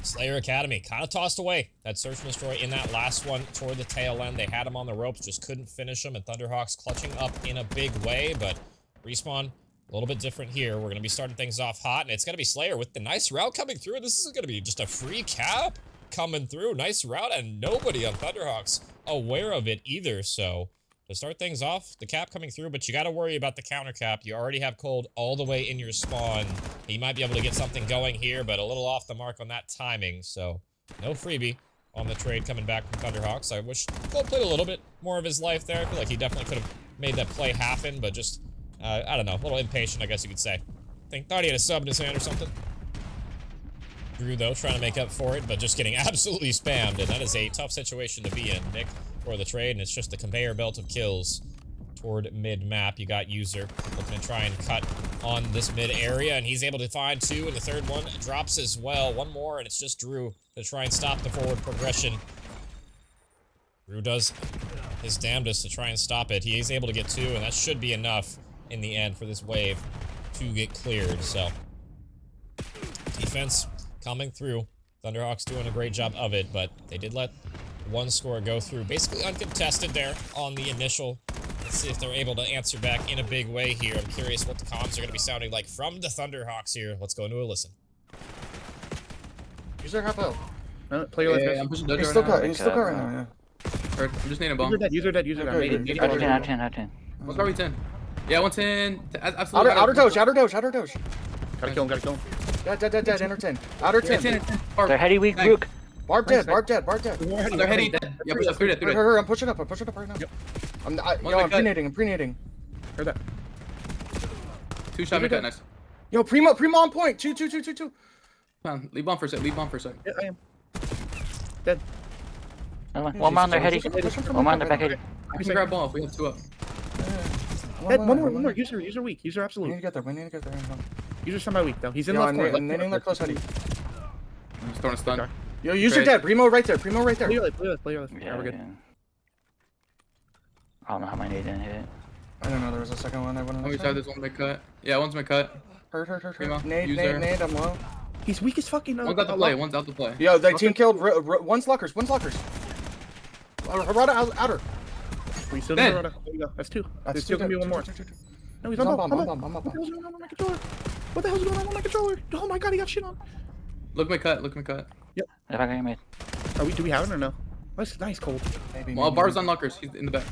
Slayer Academy kind of tossed away that search and destroy in that last one toward the tail end. They had him on the ropes, just couldn't finish him, and Thunderhawks clutching up in a big way. But Respawn, a little bit different here. We're going to be starting things off hot, and it's going to be Slayer with the nice route coming through. This is going to be just a free cap coming through. Nice route, and nobody on Thunderhawks aware of it either. So to start things off, the cap coming through, but you got to worry about the counter cap. You already have Cold all the way in your spawn. He might be able to get something going here, but a little off the mark on that timing. So no freebie on the trade coming back from Thunderhawks. I wish Cold played a little bit more of his life there. I feel like he definitely could have made that play happen, but just, I don't know, a little impatient, I guess you could say. Thought he had a sub in his hand or something. Drew, though, trying to make up for it, but just getting absolutely spammed, and that is a tough situation to be in, Nick, for the trade, and it's just the conveyor belt of kills toward mid-map. You got User looking to try and cut on this mid-area, and he's able to find 2, and the third one drops as well. One more, and it's just Drew to try and stop the forward progression. Drew does his damnedest to try and stop it. He is able to get 2, and that should be enough in the end for this wave to get cleared. So defense coming through. Thunderhawks doing a great job of it, but they did let one score go through basically uncontested there on the initial. Let's see if they're able to answer back in a big way here. I'm curious what the comms are going to be sounding like from the Thunderhawks here. Let's go into a listen. User half out. Play your Yeah, I'm pushing Dojo He's right still now. cut. He's still cut right now. Yeah. I'm just needing a bomb. User dead. Okay, Out of 10, out of 10, out of 10. What's probably 10? Yeah, 110. Absolutely. Outer doge. Outer doge. Gotta kill him. Dead. Inner 10. Outer 10. 10. They're heady weak, Nice. Rook. Barb dead. They're They're heady dead. Yeah, push up. 3 dead. I'm pushing up right now. Yep. I'm cut. pre-nading. Heard that. 2 shot me cut. Nice. Yo, Primo on point. 2. Come on, leave bomb for a sec. Yeah, I am. Dead. One more on their heady. One more on their back heady. We can grab bomb if we have 2 up. Dead. One more. User weak. User We need absolute. to get there. User semi-weak, though. He's in Yo, left corner. I'm nading that close heady. I'm just throwing a stun. Yo, user Great. dead. Primo right there. Play your life. Yeah, Yeah, we're good. yeah. I don't know how my nade didn't hit it. I don't know. There was a second one. I went on Oh, we the tried this one by cut. Yeah, one's my cut. Hurt. Primo, Nade. user. I'm low. He's weak as fucking. One's out to play. One's out to play. Yo, the team killed. One's lockers. Harada outer. We still Dead. need There you go. That's 2. That's There's still gonna be one more. Two. No, he's I'm on bomb. bomb. What the hell's going on with my controller? What the hell's going on with my controller? Oh my god, he got shit on. Look my cut. If I got mid. Do we have it or no? That's nice, Cold. Maybe. Well, Bar's on lockers. He's in the back.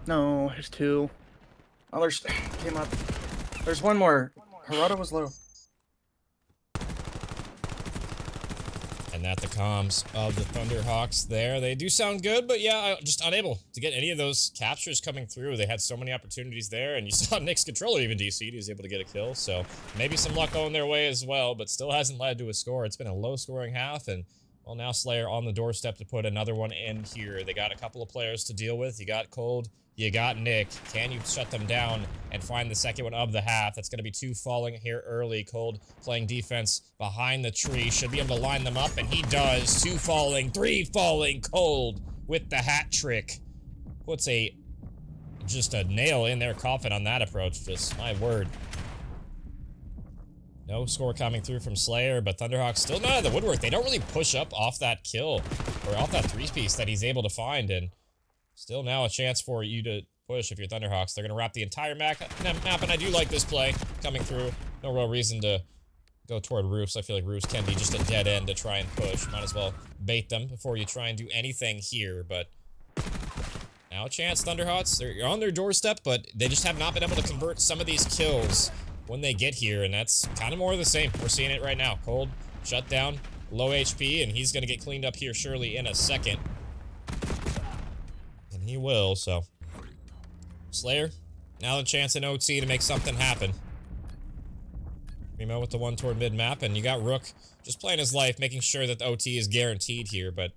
No, there's 2. Oh, there's came up. There's one more. Harada was low. And that the comms of the Thunderhawks there. They do sound good, but yeah, just unable to get any of those captures coming through. They had so many opportunities there, and you saw Nick's controller even DC'd. He was able to get a kill, so maybe some luck going their way as well, but still hasn't led to a score. It's been a low-scoring half, and well, now Slayer on the doorstep to put another one in here. They got a couple of players to deal with. You got Cold, you got Nick. Can you shut them down and find the second one of the half? That's going to be 2 falling here early. Cold playing defense behind the tree. Should be able to line them up, and he does. 2 falling, 3 falling. Cold with the hat trick. Puts just a nail in their coffin on that approach. Just my word. No score coming through from Slayer, but Thunderhawks still not out of the woodwork. They don't really push up off that kill, or off that 3-piece that he's able to find, and still now a chance for you to push if you're Thunderhawks. They're going to wrap the entire map, and I do like this play coming through. No real reason to go toward roofs. I feel like roofs can be just a dead end to try and push. Might as well bait them before you try and do anything here, but now a chance, Thunderhawks. They're on their doorstep, but they just have not been able to convert some of these kills when they get here, and that's kind of more of the same. We're seeing it right now. Cold, shut down, low HP, and he's going to get cleaned up here surely in a second. And he will, so. Slayer, now a chance in OT to make something happen. Primo with the one toward mid-map, and you got Rook just playing his life, making sure that the OT is guaranteed here, but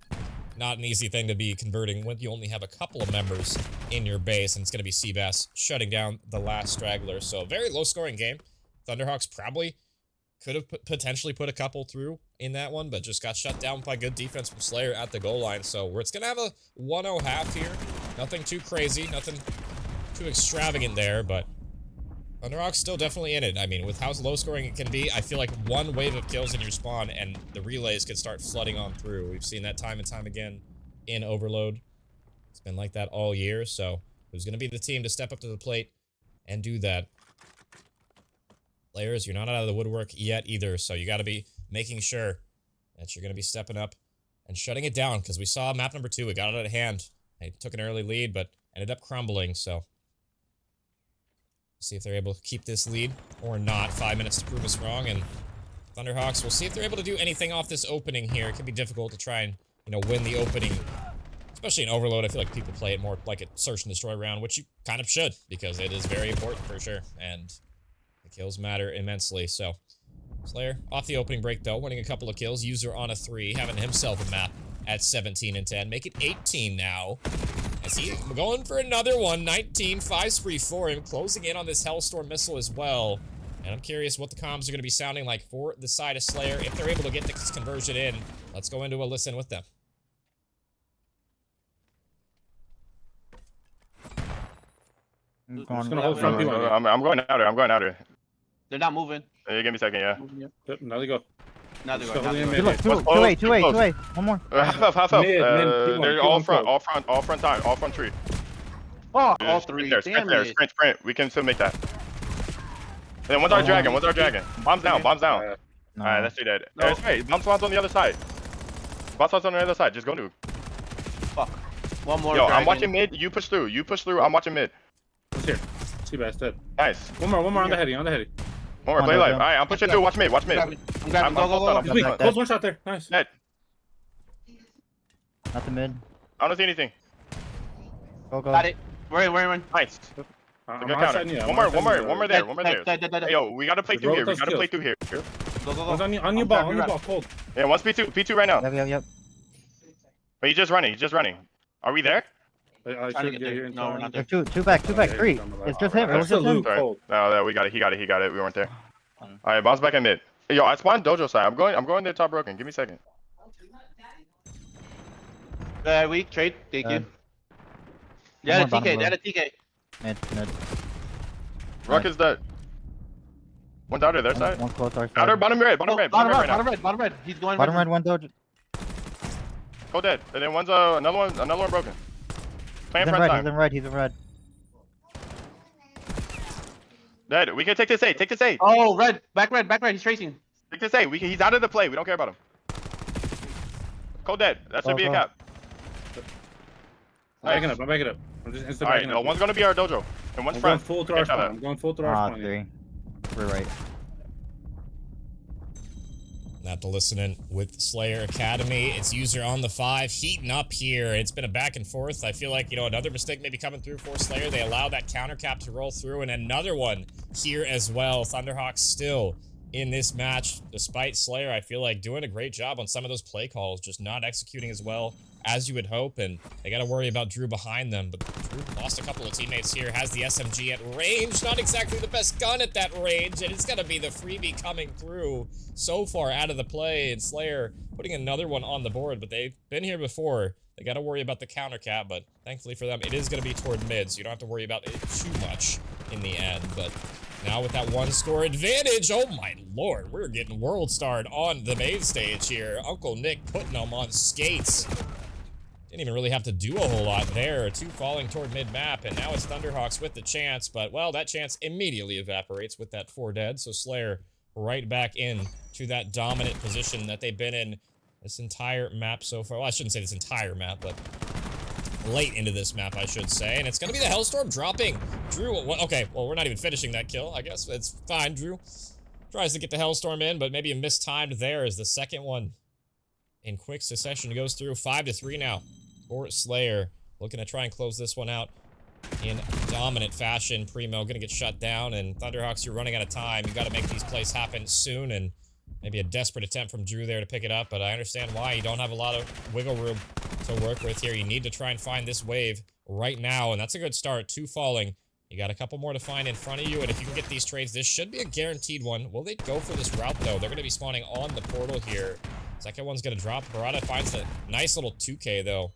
not an easy thing to be converting when you only have a couple of members in your base, and it's going to be Seabass shutting down the last straggler. So, very low-scoring game. Thunderhawks probably could have potentially put a couple through in that one, but just got shut down by good defense from Slayer at the goal line. So, it's going to have a 1-0 half here. Nothing too crazy, nothing too extravagant there, but Thunderhawks still definitely in it. I mean, with how low scoring it can be, I feel like one wave of kills in your spawn and the relays could start flooding on through. We've seen that time and time again in Overload. It's been like that all year, so who's going to be the team to step up to the plate and do that? Players, you're not out of the woodwork yet either, so you got to be making sure that you're going to be stepping up and shutting it down, because we saw map number 2, it got out of hand. They took an early lead, but ended up crumbling, so see if they're able to keep this lead or not. 5 minutes to prove us wrong, and Thunderhawks, we'll see if they're able to do anything off this opening here. It can be difficult to try and, you know, win the opening, especially in Overload. I feel like people play it more like a search and destroy round, which you kind of should, because it is very important for sure, and the kills matter immensely. So Slayer off the opening break though, winning a couple of kills. User on a 3, having himself a map at 17 and 10. Make it 18 now. As he going for another one, 19, 5 spree for him, closing in on this Hellstorm missile as well. And I'm curious what the comms are going to be sounding like for the side of Slayer if they're able to get this conversion in. Let's go into a listen with them. I'm gonna hold front. I'm going out here. I'm going out here. They're not moving. Hey, give me a second, yeah. Yep, now they go. Now they're Still going. holding Now in they're mid. Two-way, two-way. One more. Half up. Mid, They're keep all on, front, keep all front time, all front tree. Oh, Dude, all sprint 3. there, Damn sprint it. there, sprint. We can still make that. And then one's our dragon, Bombs down. No. Alright, that's three dead. No. That's right, bomb spawn's on the other side. Bomb spawn's on the other side, just go to. Fuck. One more. Yo, I'm dragon. watching mid, you push through, I'm watching mid. It's here. Seabass dead. Nice. One more on the heady, One more, Come on, play Dojo. live. Alright, I'm pushing through, watch mid. I'm grabbing. I'm Go. He's weak. Close one shot there. Nice. Dead. Not the mid. I don't see anything. Go. Got it. We're in. Nice. I'm Good outside counter. you. One more there. Dead. Hey, yo, we gotta play through here. Roll those Go. One's on your ball, cold. Yeah, one's P2 right now. Yep. But he's just running. Are we there? I Trying to should get get there. here. No, we're not there. Two back, 3. It's just him. It was just him. Sorry. No, we got it. He got it. We weren't there. Alright, bounce back in mid. Hey, yo, I spawned Dojo side. I'm going there top broken. Give me a second. Weak. Trade. Thank Uh, you. Yeah, more the bottom TK. They row. had a TK. Mid. Rock is dead. One's out of their side. One close our side. Outer, bottom red right now. Bottom red. He's going. Bottom red, one Dojo. Go dead. And then one's another one broken. Playing He's in front red. time. He's in red. Dead. We can take this A. Oh, red. Back red. He's tracing. Take this A. He's out of the play. We don't care about him. Go dead. That should be a Go. cap. I'm backing up. I'm just instant Alright, backing no, up. one's gonna be our Dojo. And one's I'm going front. full through our spawn. I'm going full through our spawn. 3. We're right. Not to listen in with Slayer Academy. It's user on the 5, heating up here. It's been a back and forth. I feel like, you know, another mistake maybe coming through for Slayer. They allow that counter cap to roll through, and another one here as well. Thunderhawks still in this match, despite Slayer, I feel like doing a great job on some of those play calls, just not executing as well as you would hope, and they got to worry about Drew behind them. But Drew lost a couple of teammates here, has the SMG at range, not exactly the best gun at that range, and it's going to be the freebie coming through so far out of the play, and Slayer putting another one on the board, but they've been here before. They got to worry about the counter cap, but thankfully for them, it is going to be toward mid, so you don't have to worry about it too much in the end. But now with that 1-score advantage, oh my lord, we're getting world starred on the main stage here. Uncle Nick putting them on skates. Didn't even really have to do a whole lot there. 2 falling toward mid-map, and now it's Thunderhawks with the chance, but, well, that chance immediately evaporates with that 4 dead, so Slayer right back in to that dominant position that they've been in this entire map so far. Well, I shouldn't say this entire map, but late into this map, I should say, and it's gonna be the Hellstorm dropping. Drew, okay, well, we're not even finishing that kill, I guess. It's fine, Drew tries to get the Hellstorm in, but maybe a mistimed there as the second one in quick succession goes through. 5-3 now for Slayer. Looking to try and close this one out in dominant fashion. Primo gonna get shut down, and Thunderhawks, you're running out of time. You gotta make these plays happen soon, and Maybe a desperate attempt from Drew there to pick it up, but I understand why. You don't have a lot of wiggle room to work with here. You need to try and find this wave right now, and that's a good start. 2 falling. You got a couple more to find in front of you, and if you can get these trades, this should be a guaranteed one. Will they go for this route, though? They're going to be spawning on the portal here. Second one's going to drop. Barada finds a nice little 2K, though,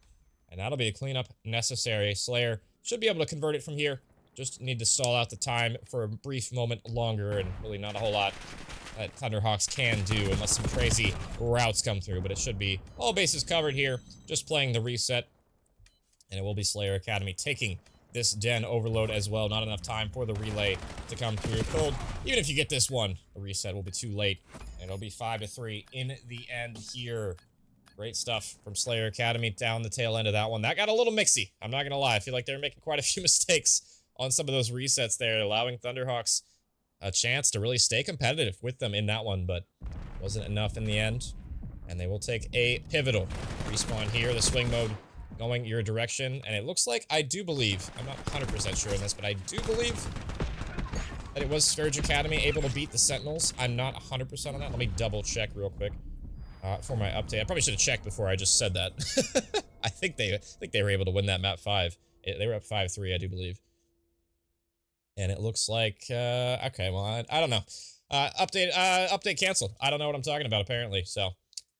and that'll be a cleanup necessary. Slayer should be able to convert it from here. Just need to stall out the time for a brief moment longer, and really not a whole lot that Thunderhawks can do unless some crazy routes come through, but it should be all bases covered here. Just playing the reset, and it will be Slayer Academy taking this den overload as well. Not enough time for the relay to come through. Cold, even if you get this one, the reset will be too late, and it'll be 5-3 in the end here. Great stuff from Slayer Academy down the tail end of that one. That got a little mixy. I'm not gonna lie. I feel like they're making quite a few mistakes on some of those resets there, allowing Thunderhawks a chance to really stay competitive with them in that one, but wasn't enough in the end. And they will take a pivotal respawn here. The swing mode going your direction, and it looks like, I do believe, I'm not 100% sure on this, but I do believe that it was Scourge Academy able to beat the Sentinels. I'm not 100% on that. Let me double check real quick for my update. I probably should have checked before I just said that. I think they were able to win that map 5. They were up 5-3, I do believe. And it looks like, okay, well, I don't know. Update canceled. I don't know what I'm talking about, apparently, so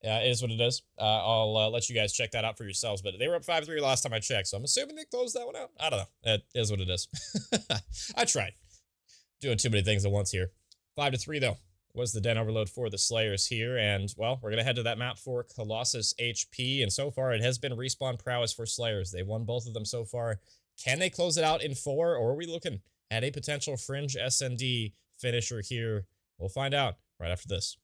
it is what it is. I'll let you guys check that out for yourselves, but they were up 5-3 last time I checked, so I'm assuming they closed that one out. I don't know. It is what it is. I tried. Doing too many things at once here. 5-3, though, was the den overload for the Slayers here, and, well, we're going to head to that map for Colossus HP, and so far it has been respawn prowess for Slayers. They've won both of them so far. Can they close it out in 4, or are we looking at a potential fringe SND finisher here? We'll find out right after this.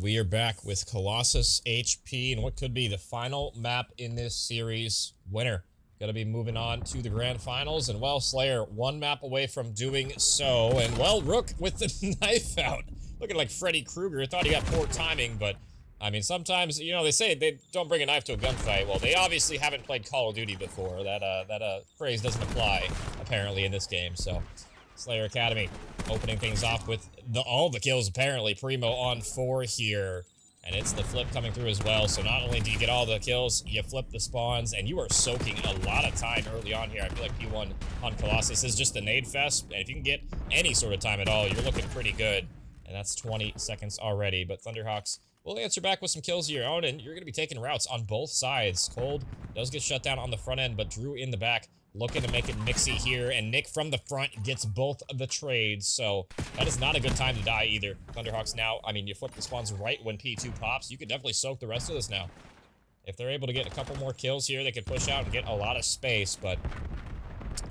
And we are back with Colossus HP and what could be the final map in this series. Winner gonna be moving on to the grand finals. And well, Slayer, one map away from doing so. And well, Rook with the knife out. Looking like Freddy Krueger. Thought he got poor timing, but I mean, sometimes, you know, they say they don't bring a knife to a gunfight. Well, they obviously haven't played Call of Duty before. That phrase doesn't apply, apparently, in this game. So, Slayer Academy opening things off with all the kills, apparently. Primo on 4 here. And it's the flip coming through as well. So not only do you get all the kills, you flip the spawns, and you are soaking a lot of time early on here. I feel like P1 on Colossus is just a nade fest. And if you can get any sort of time at all, you're looking pretty good. And that's 20 seconds already. But Thunderhawks will answer back with some kills of your own, and you're going to be taking routes on both sides. Cold does get shut down on the front end, but Drew in the back looking to make it mixy here, and Nick from the front gets both of the trades, so that is not a good time to die either. Thunderhawks now, I mean, you flip the spawns right when P2 pops. You could definitely soak the rest of this now. If they're able to get a couple more kills here, they could push out and get a lot of space, but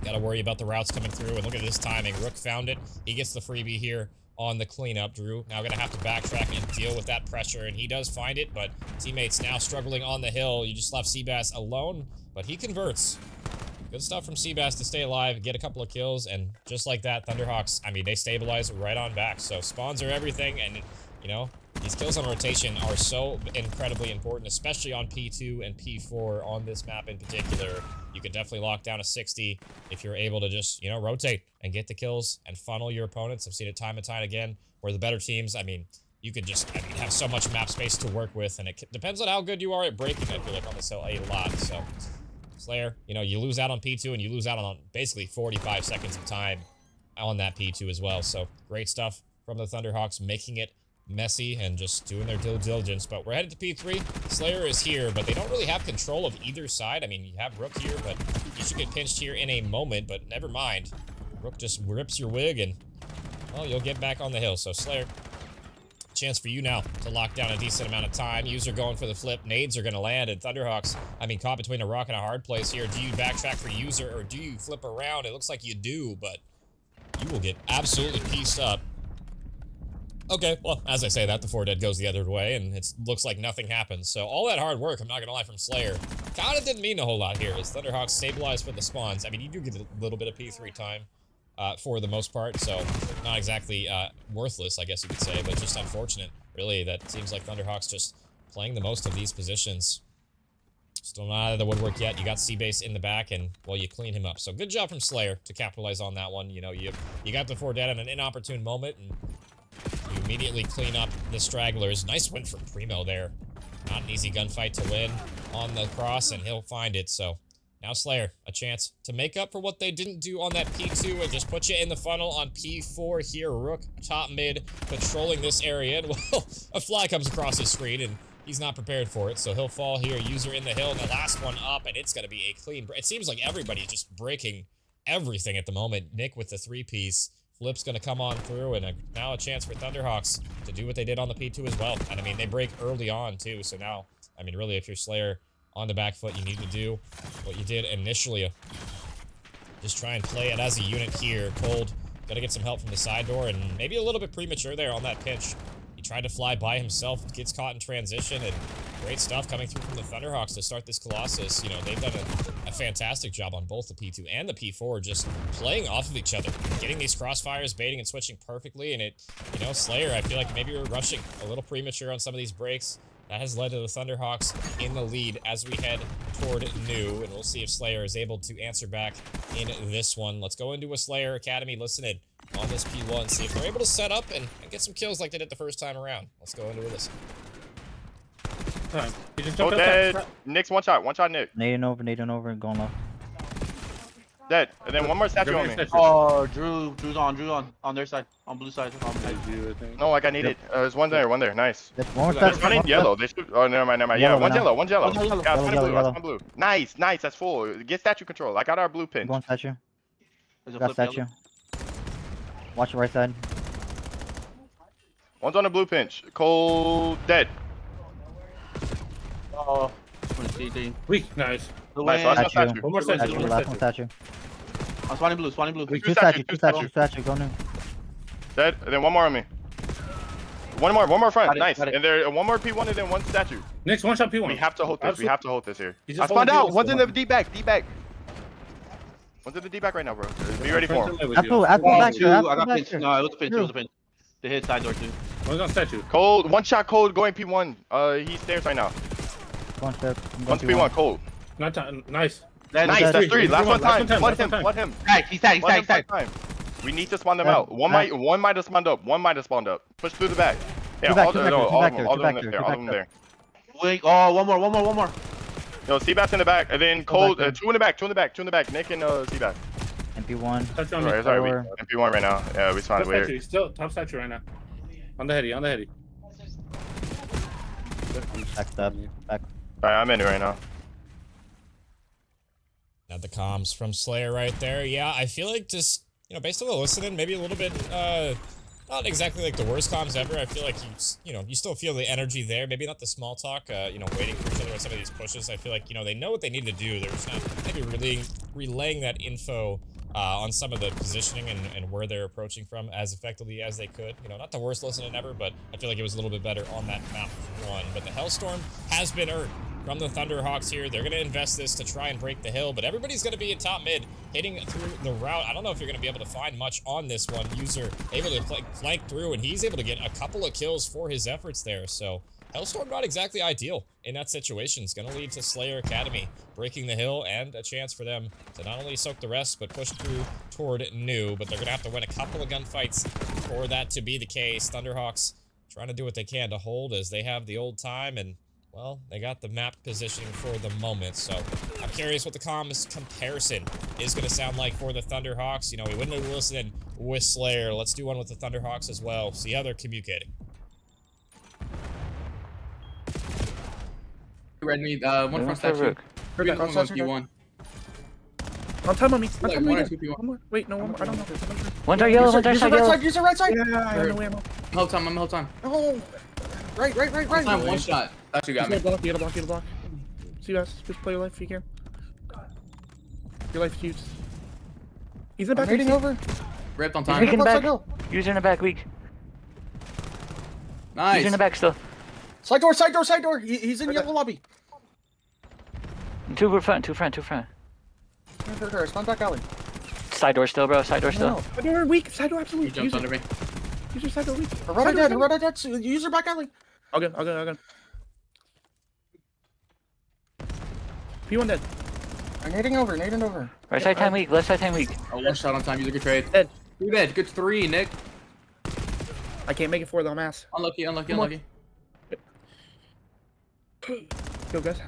gotta worry about the routes coming through, and look at this timing. Rook found it. He gets the freebie here on the cleanup. Drew now gonna have to backtrack and deal with that pressure, and he does find it, but teammates now struggling on the hill. You just left Seabass alone, but he converts. Good stuff from Seabass to stay alive, get a couple of kills, and just like that, Thunderhawks, I mean, they stabilize right on back. So spawns are everything, and, you know, these kills on rotation are so incredibly important, especially on P2 and P4 on this map in particular. You could definitely lock down a 60 if you're able to just, you know, rotate and get the kills and funnel your opponents. I've seen it time and time again where the better teams, I mean, you could just, I mean, have so much map space to work with, and it depends on how good you are at breaking, I feel like, on this hill a lot. So Slayer, you know, you lose out on P2 and you lose out on basically 45 seconds of time on that P2 as well. So great stuff from the Thunderhawks, making it messy and just doing their due diligence. But we're headed to P3. Slayer is here, but they don't really have control of either side. I mean, you have Rook here, but you should get pinched here in a moment, but never mind. Rook just rips your wig and, well, you'll get back on the hill. So Slayer, chance for you now to lock down a decent amount of time. User going for the flip. Nades are going to land, and Thunderhawks, I mean, caught between a rock and a hard place here. Do you backtrack for User, or do you flip around? It looks like you do, but you will get absolutely pieced up. Okay, well, as I say that, the 4 dead goes the other way, and it looks like nothing happens. So all that hard work, I'm not gonna lie, from Slayer, kinda didn't mean a whole lot here, as Thunderhawks stabilized for the spawns. I mean, you do get a little bit of P3 time for the most part, so not exactly worthless, I guess you could say, but just unfortunate, really, that it seems like Thunderhawks just playing the most of these positions. Still not out of the woodwork yet. You got C-Base in the back, and, well, you clean him up. So good job from Slayer to capitalize on that one. You know, you got the 4 dead at an inopportune moment, and you immediately clean up the stragglers. Nice win from Primo there. Not an easy gunfight to win on the cross, and he'll find it. So now Slayer, a chance to make up for what they didn't do on that P2 and just put you in the funnel on P4 here. Rook, top mid, patrolling this area. And, well, a fly comes across his screen, and he's not prepared for it. So he'll fall here. User in the hill, and the last one up, and it's going to be a clean break. It seems like everybody's just breaking everything at the moment. Nick with the 3-piece. Flip's going to come on through, and now a chance for Thunderhawks to do what they did on the P2 as well. And, I mean, they break early on, too. So now, I mean, really, if you're Slayer on the back foot, you need to do what you did initially. Just try and play it as a unit here. Cold, got to get some help from the side door, and maybe a little bit premature there on that pinch. He tried to fly by himself, gets caught in transition, and great stuff coming through from the Thunderhawks to start this Colossus. You know, they've done a fantastic job on both the P2 and the P4, just playing off of each other, getting these crossfires, baiting and switching perfectly, and it, you know, Slayer, I feel like maybe we're rushing a little premature on some of these breaks. That has led to the Thunderhawks in the lead as we head toward new, and we'll see if Slayer is able to answer back in this one. Let's go into a Slayer Academy, listen in on this P1, see if they're able to set up and get some kills like they did the first time around. Let's go into a listen. You just Oh, jumped dead. Nick's one shot Nick. Nading over, and going low. Dead. And then one more statue on me. Oh, Drew's on their side, on blue side. No, like I need it. There's one there, Nice. There's one There's statue, one in one yellow. They should, oh, never mind. Yeah, Yellow one's now. yellow. One's yellow. Yeah, it's Yellow, blue. yellow. It's blue. Nice. That's full. Get statue control. I got our blue pinch. One statue. There's a Got flip statue. Watch the right side. One's on the blue pinch. Cold dead. Oh, CT. Weak, nice. Nice. Last Statue. statue. One more statue, Statue, one more last one statue. statue. I'm spawning blue. Wait, Two two statue, statues, two statue, go new. Dead. And then one more on me. One more front. Got it, Nice. got it. And there one more P1 and then one statue. Next one shot P1. We have to hold this. We have to hold this here. He's I just spawned holding out. One's in the P1. D back. D back. One's in the D back right now, bro. Be ready for him. Apple Oh, back two. there. I Apple got back pinched. there. No, it was a pinch. It was a pinch. They hit side door too. One's on statue. Cold. One shot cold going P1. He's stairs right now. One step. I'm going One's to P1 cold. Not time. Nice. Nice. that's That's three. three. Last one time. Last Let one him. Let him. Tag. He's tag. He's Let tag. him He's tag. time. We need to spawn them out. One might have spawned up. One might have spawned up. Push through the back. Yeah, Two back, all two of back them. there, All of two them. back All of there, them two there. back All of them there. Wait. Oh, one more. Yo, Seabass in the back, and then cold. Two in the back. Nick and Seabass. MP1. Touch on me. Sorry, we MP1 right now. Yeah, we spawned Top weird. statue. He's still top statue right now. On the heady. Back step. Back. Alright, I'm in it right now. Now the comms from Slayer right there. Yeah, I feel like just, based on the listening, maybe a little bit, not exactly like the worst comms ever. I feel like you still feel the energy there. Maybe not the small talk, waiting for each other on some of these pushes. I feel like, they know what they need to do. They're just not maybe relaying that info on some of the positioning and where they're approaching from as effectively as they could. Not the worst listening ever, but I feel like it was a little bit better on that map one. But the Hellstorm has been earned from the Thunderhawks here. They're going to invest this to try and break the hill, but everybody's going to be in top mid, hitting through the route. I don't know if you're going to be able to find much on this one. User able to flank through, and he's able to get a couple of kills for his efforts there. So Hellstorm not exactly ideal in that situation. It's going to lead to Slayer Academy breaking the hill and a chance for them to not only soak the rest, but push through toward New. But they're going to have to win a couple of gunfights for that to be the case. Thunderhawks trying to do what they can to hold as they have the old time, and well, they got the map positioning for the moment. So I'm curious what the comms comparison is going to sound like for the Thunderhawks. We wouldn't have listened with Slayer. Let's do one with the Thunderhawks as well. See how they're communicating. Red me, one front statue. Three Rook. on P1. On time on me. On Like time one on or me. two P1. One more. Wait, no, one more. I don't know. One's our yellow, one's our side yellow. Use the right side. Yeah, I know ammo. I'm the whole time. Oh, right. Time, one shot. Statue got me. You gotta block. See guys, just play your life if you can. Your life is huge. He's in the back. Raiding over. Ripped on He's time. weak in the back. Go. User in the back, weak. Nice. User in the back still. Side door. He's in yellow lobby. Two front. Her. Spawn back alley. Side door still, bro. Side door still. Side door weak. Side door He absolutely. jumped under me. Use your side door weak. Herrera dead. Use her back alley. I'll go. P1 dead. I'm nading over. Right side time weak. Left side time weak. Oh, one shot on time. User good trade. Dead. Two dead. Good three, Nick. I can't make it for the mass. Unlucky. Go guys.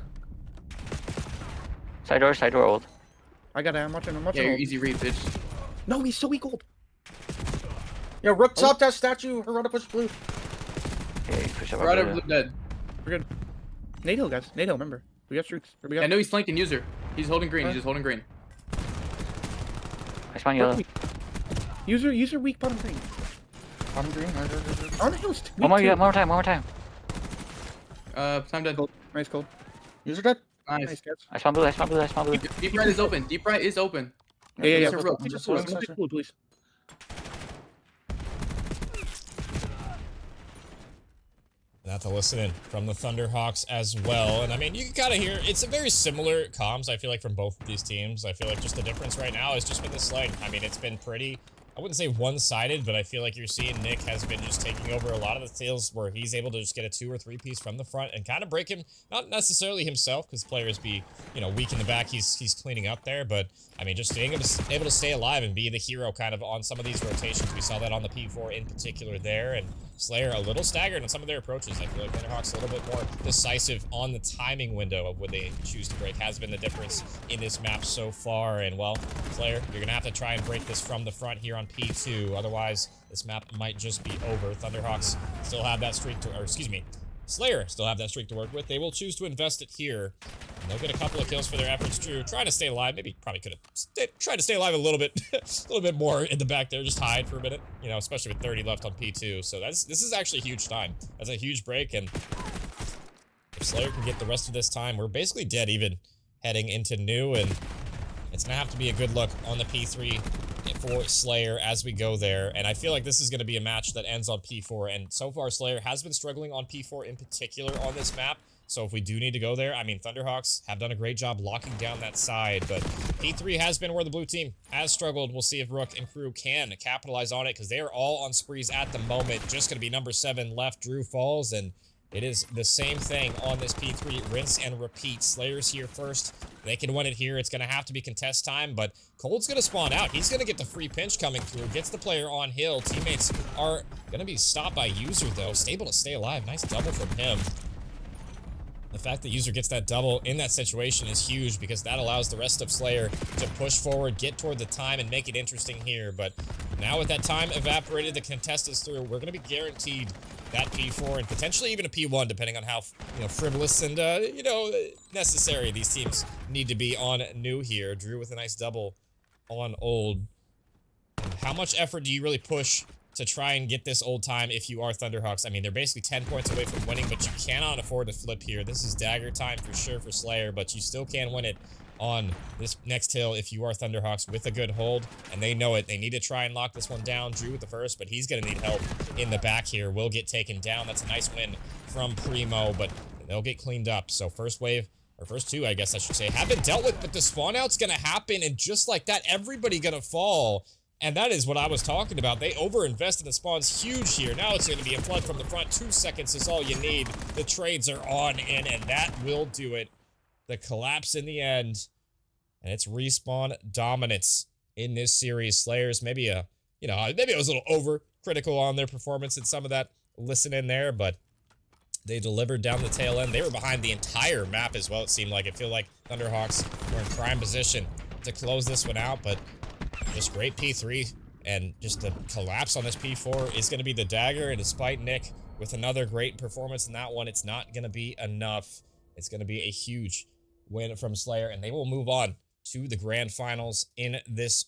Side door old. I got it. I'm watching. Yeah, you're easy read, bitch. No, he's so weak old. Yo, Rook top that statue. Herrera push blue. Okay, push up. Right over over there. dead. We're good. Nade hill, guys. Nade hill, remember. We got streaks. We got I know he's flanking user. He's holding green. He's just holding green. I spawn yellow. User weak bottom green. Bottom green. On the hills. One more time. Time dead. Nice cold. User dead. Nice. Nice guys. I spawn blue. Deep right is open. Yeah. Just a rook. Just Cool, one. cool, please. Not to listen in from the Thunderhawks as well. And I mean, you can kind of hear, it's a very similar comms, I feel like, from both of these teams. I feel like just the difference right now has just been the slang. I mean, it's been pretty, I wouldn't say one-sided, but I feel like you're seeing Nick has been just taking over a lot of the steals where he's able to just get a 2 or 3 piece from the front and kind of break him, not necessarily himself, because players be, weak in the back, he's cleaning up there, but I mean, just being able to stay alive and be the hero kind of on some of these rotations. We saw that on the P4 in particular there, and Slayer a little staggered in some of their approaches. I feel like Thunderhawks a little bit more decisive on the timing window of when they choose to break has been the difference in this map so far. And well, Slayer, you're gonna have to try and break this from the front here on P2. Otherwise, this map might just be over. Thunderhawks still have that streak to, or excuse me, Slayer still have that streak to work with. They will choose to invest it here. And they'll get a couple of kills for their efforts too. Trying to stay alive. Maybe probably could have tried to stay alive a little bit, a little bit more in the back there. Just hide for a minute, especially with 30 left on P2. So this is actually a huge time. That's a huge break. And if Slayer can get the rest of this time, we're basically dead even heading into New. And it's gonna have to be a good look on the P3 for Slayer as we go there, and I feel like this is going to be a match that ends on P4, and so far Slayer has been struggling on P4 in particular on this map, so if we do need to go there, I mean, Thunderhawks have done a great job locking down that side, but P3 has been where the blue team has struggled. We'll see if Rook and crew can capitalize on it, because they are all on sprees at the moment. Just going to be number 7 left. Drew falls, and it is the same thing on this P3. Rinse and repeat. Slayer's here first. They can win it here. It's going to have to be contest time, but Cold's going to spawn out. He's going to get the free pinch coming through. Gets the player on hill. Teammates are going to be stopped by User, though. Stable to stay alive. Nice double from him. The fact that User gets that double in that situation is huge, because that allows the rest of Slayer to push forward, get toward the time, and make it interesting here. But now with that time evaporated, the contest is through. We're going to be guaranteed that P4 and potentially even a P1, depending on how frivolous and necessary these teams need to be on new here. Drew with a nice double on old. And how much effort do you really push to try and get this old time if you are Thunderhawks? I mean, they're basically 10 points away from winning, but you cannot afford to flip here. This is dagger time for sure for Slayer, but you still can win it on this next hill if you are Thunderhawks with a good hold, and they know it. They need to try and lock this one down. Drew with the first, but he's going to need help in the back here. Will get taken down. That's a nice win from Primo, but they'll get cleaned up. So first wave, or first two, I guess I should say, have been dealt with, but the spawn out's going to happen, and just like that, everybody going to fall. And that is what I was talking about. They overinvested. The spawn's huge here. Now it's going to be a flood from the front. 2 seconds is all you need. The trades are on in, and that will do it. The collapse in the end. And it's respawn dominance in this series. Slayers, maybe I was a little overcritical on their performance and some of that listen in there, but they delivered down the tail end. They were behind the entire map as well, it seemed like. I feel like Thunderhawks were in prime position to close this one out, but just great P3, and just the collapse on this P4 is going to be the dagger, and despite Nick with another great performance in that one, it's not going to be enough. It's going to be a huge win from Slayer, and they will move on to the grand finals in this,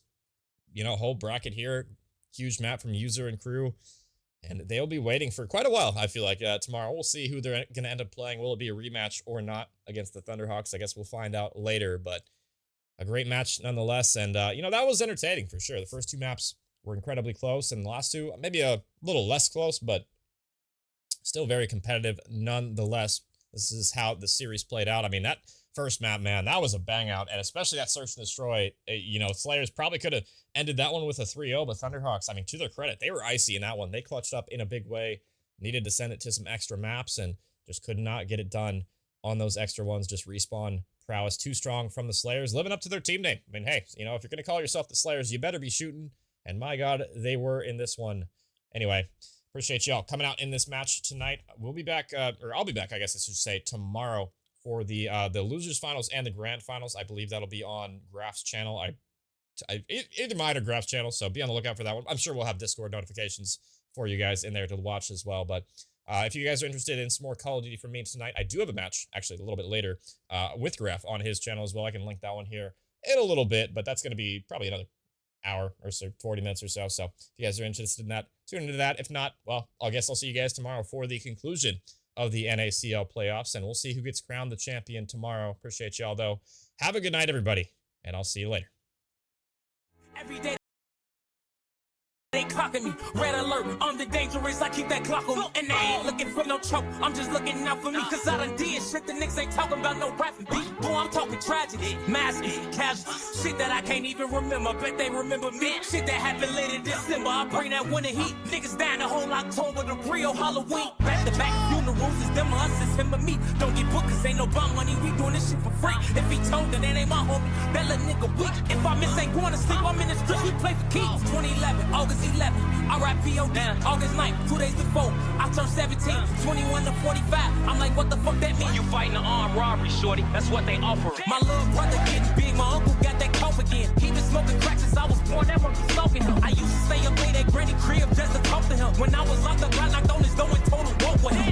whole bracket here. Huge map from User and crew, and they'll be waiting for quite a while, I feel like. Tomorrow we'll see who they're going to end up playing. Will it be a rematch or not against the Thunderhawks? I guess we'll find out later, but a great match nonetheless, and that was entertaining for sure. The first 2 maps were incredibly close, and the last 2 maybe a little less close, but still very competitive nonetheless. This is how the series played out. I mean, that first map, man, that was a bang out, and especially that search and destroy. Slayers probably could have ended that one with a 3-0, but Thunderhawks, I mean, to their credit, they were icy in that one. They clutched up in a big way, needed to send it to some extra maps, and just could not get it done on those extra ones. Just respawn prowess too strong from the Slayers, living up to their team name. I mean, hey, if you're going to call yourself the Slayers, you better be shooting, and my God, they were in this one. Anyway, appreciate y'all coming out in this match tonight. We'll be back, or I'll be back, I guess I should say, tomorrow for the losers finals and the grand finals. I believe that'll be on Graph's channel. Either mine or Graph's channel, so be on the lookout for that one. I'm sure we'll have Discord notifications for you guys in there to watch as well. But if you guys are interested in some more Call of Duty from me tonight, I do have a match, actually a little bit later, with Graph on his channel as well. I can link that one here in a little bit, but that's going to be probably another hour or so, 40 minutes or so. So if you guys are interested in that, tune into that. If not, well, I guess I'll see you guys tomorrow for the conclusion of the NACL playoffs, and we'll see who gets crowned the champion tomorrow. Appreciate y'all, though. Have a good night, everybody, and I'll see you later. Every day they clocking me, red alert, I'm the dangerous, I keep that clock on me. And they ain't looking for no choke, I'm just looking out for me. Cause I done did shit the niggas ain't talking about, no rapping beat. Boy, I'm talking tragedy, massive, casual. Shit that I can't even remember, bet they remember me. Shit that happened late in December, I bring that winter heat. Niggas down the whole October, the real Halloween. Back to back funerals, is them or us, it's him or me. Don't get booked cause ain't no bum money, we doing this shit for free. If he told that ain't my homie, that little nigga weak. If I miss ain't going to sleep, I'm in the streets, we play for keys. 2011, August 11, R.I.P.O. August 9th, 2 days before, I turned 17, 21 to 45, I'm like, what the fuck that mean? You fighting an armed robbery, shorty, that's what they offer. My little brother getting big, my uncle got that cough again. He been smoking crack since I was born, that one be smoking him. I used to stay up late at granny crib just to talk to him. When I was locked up, I knocked on his door and told him, walk with him.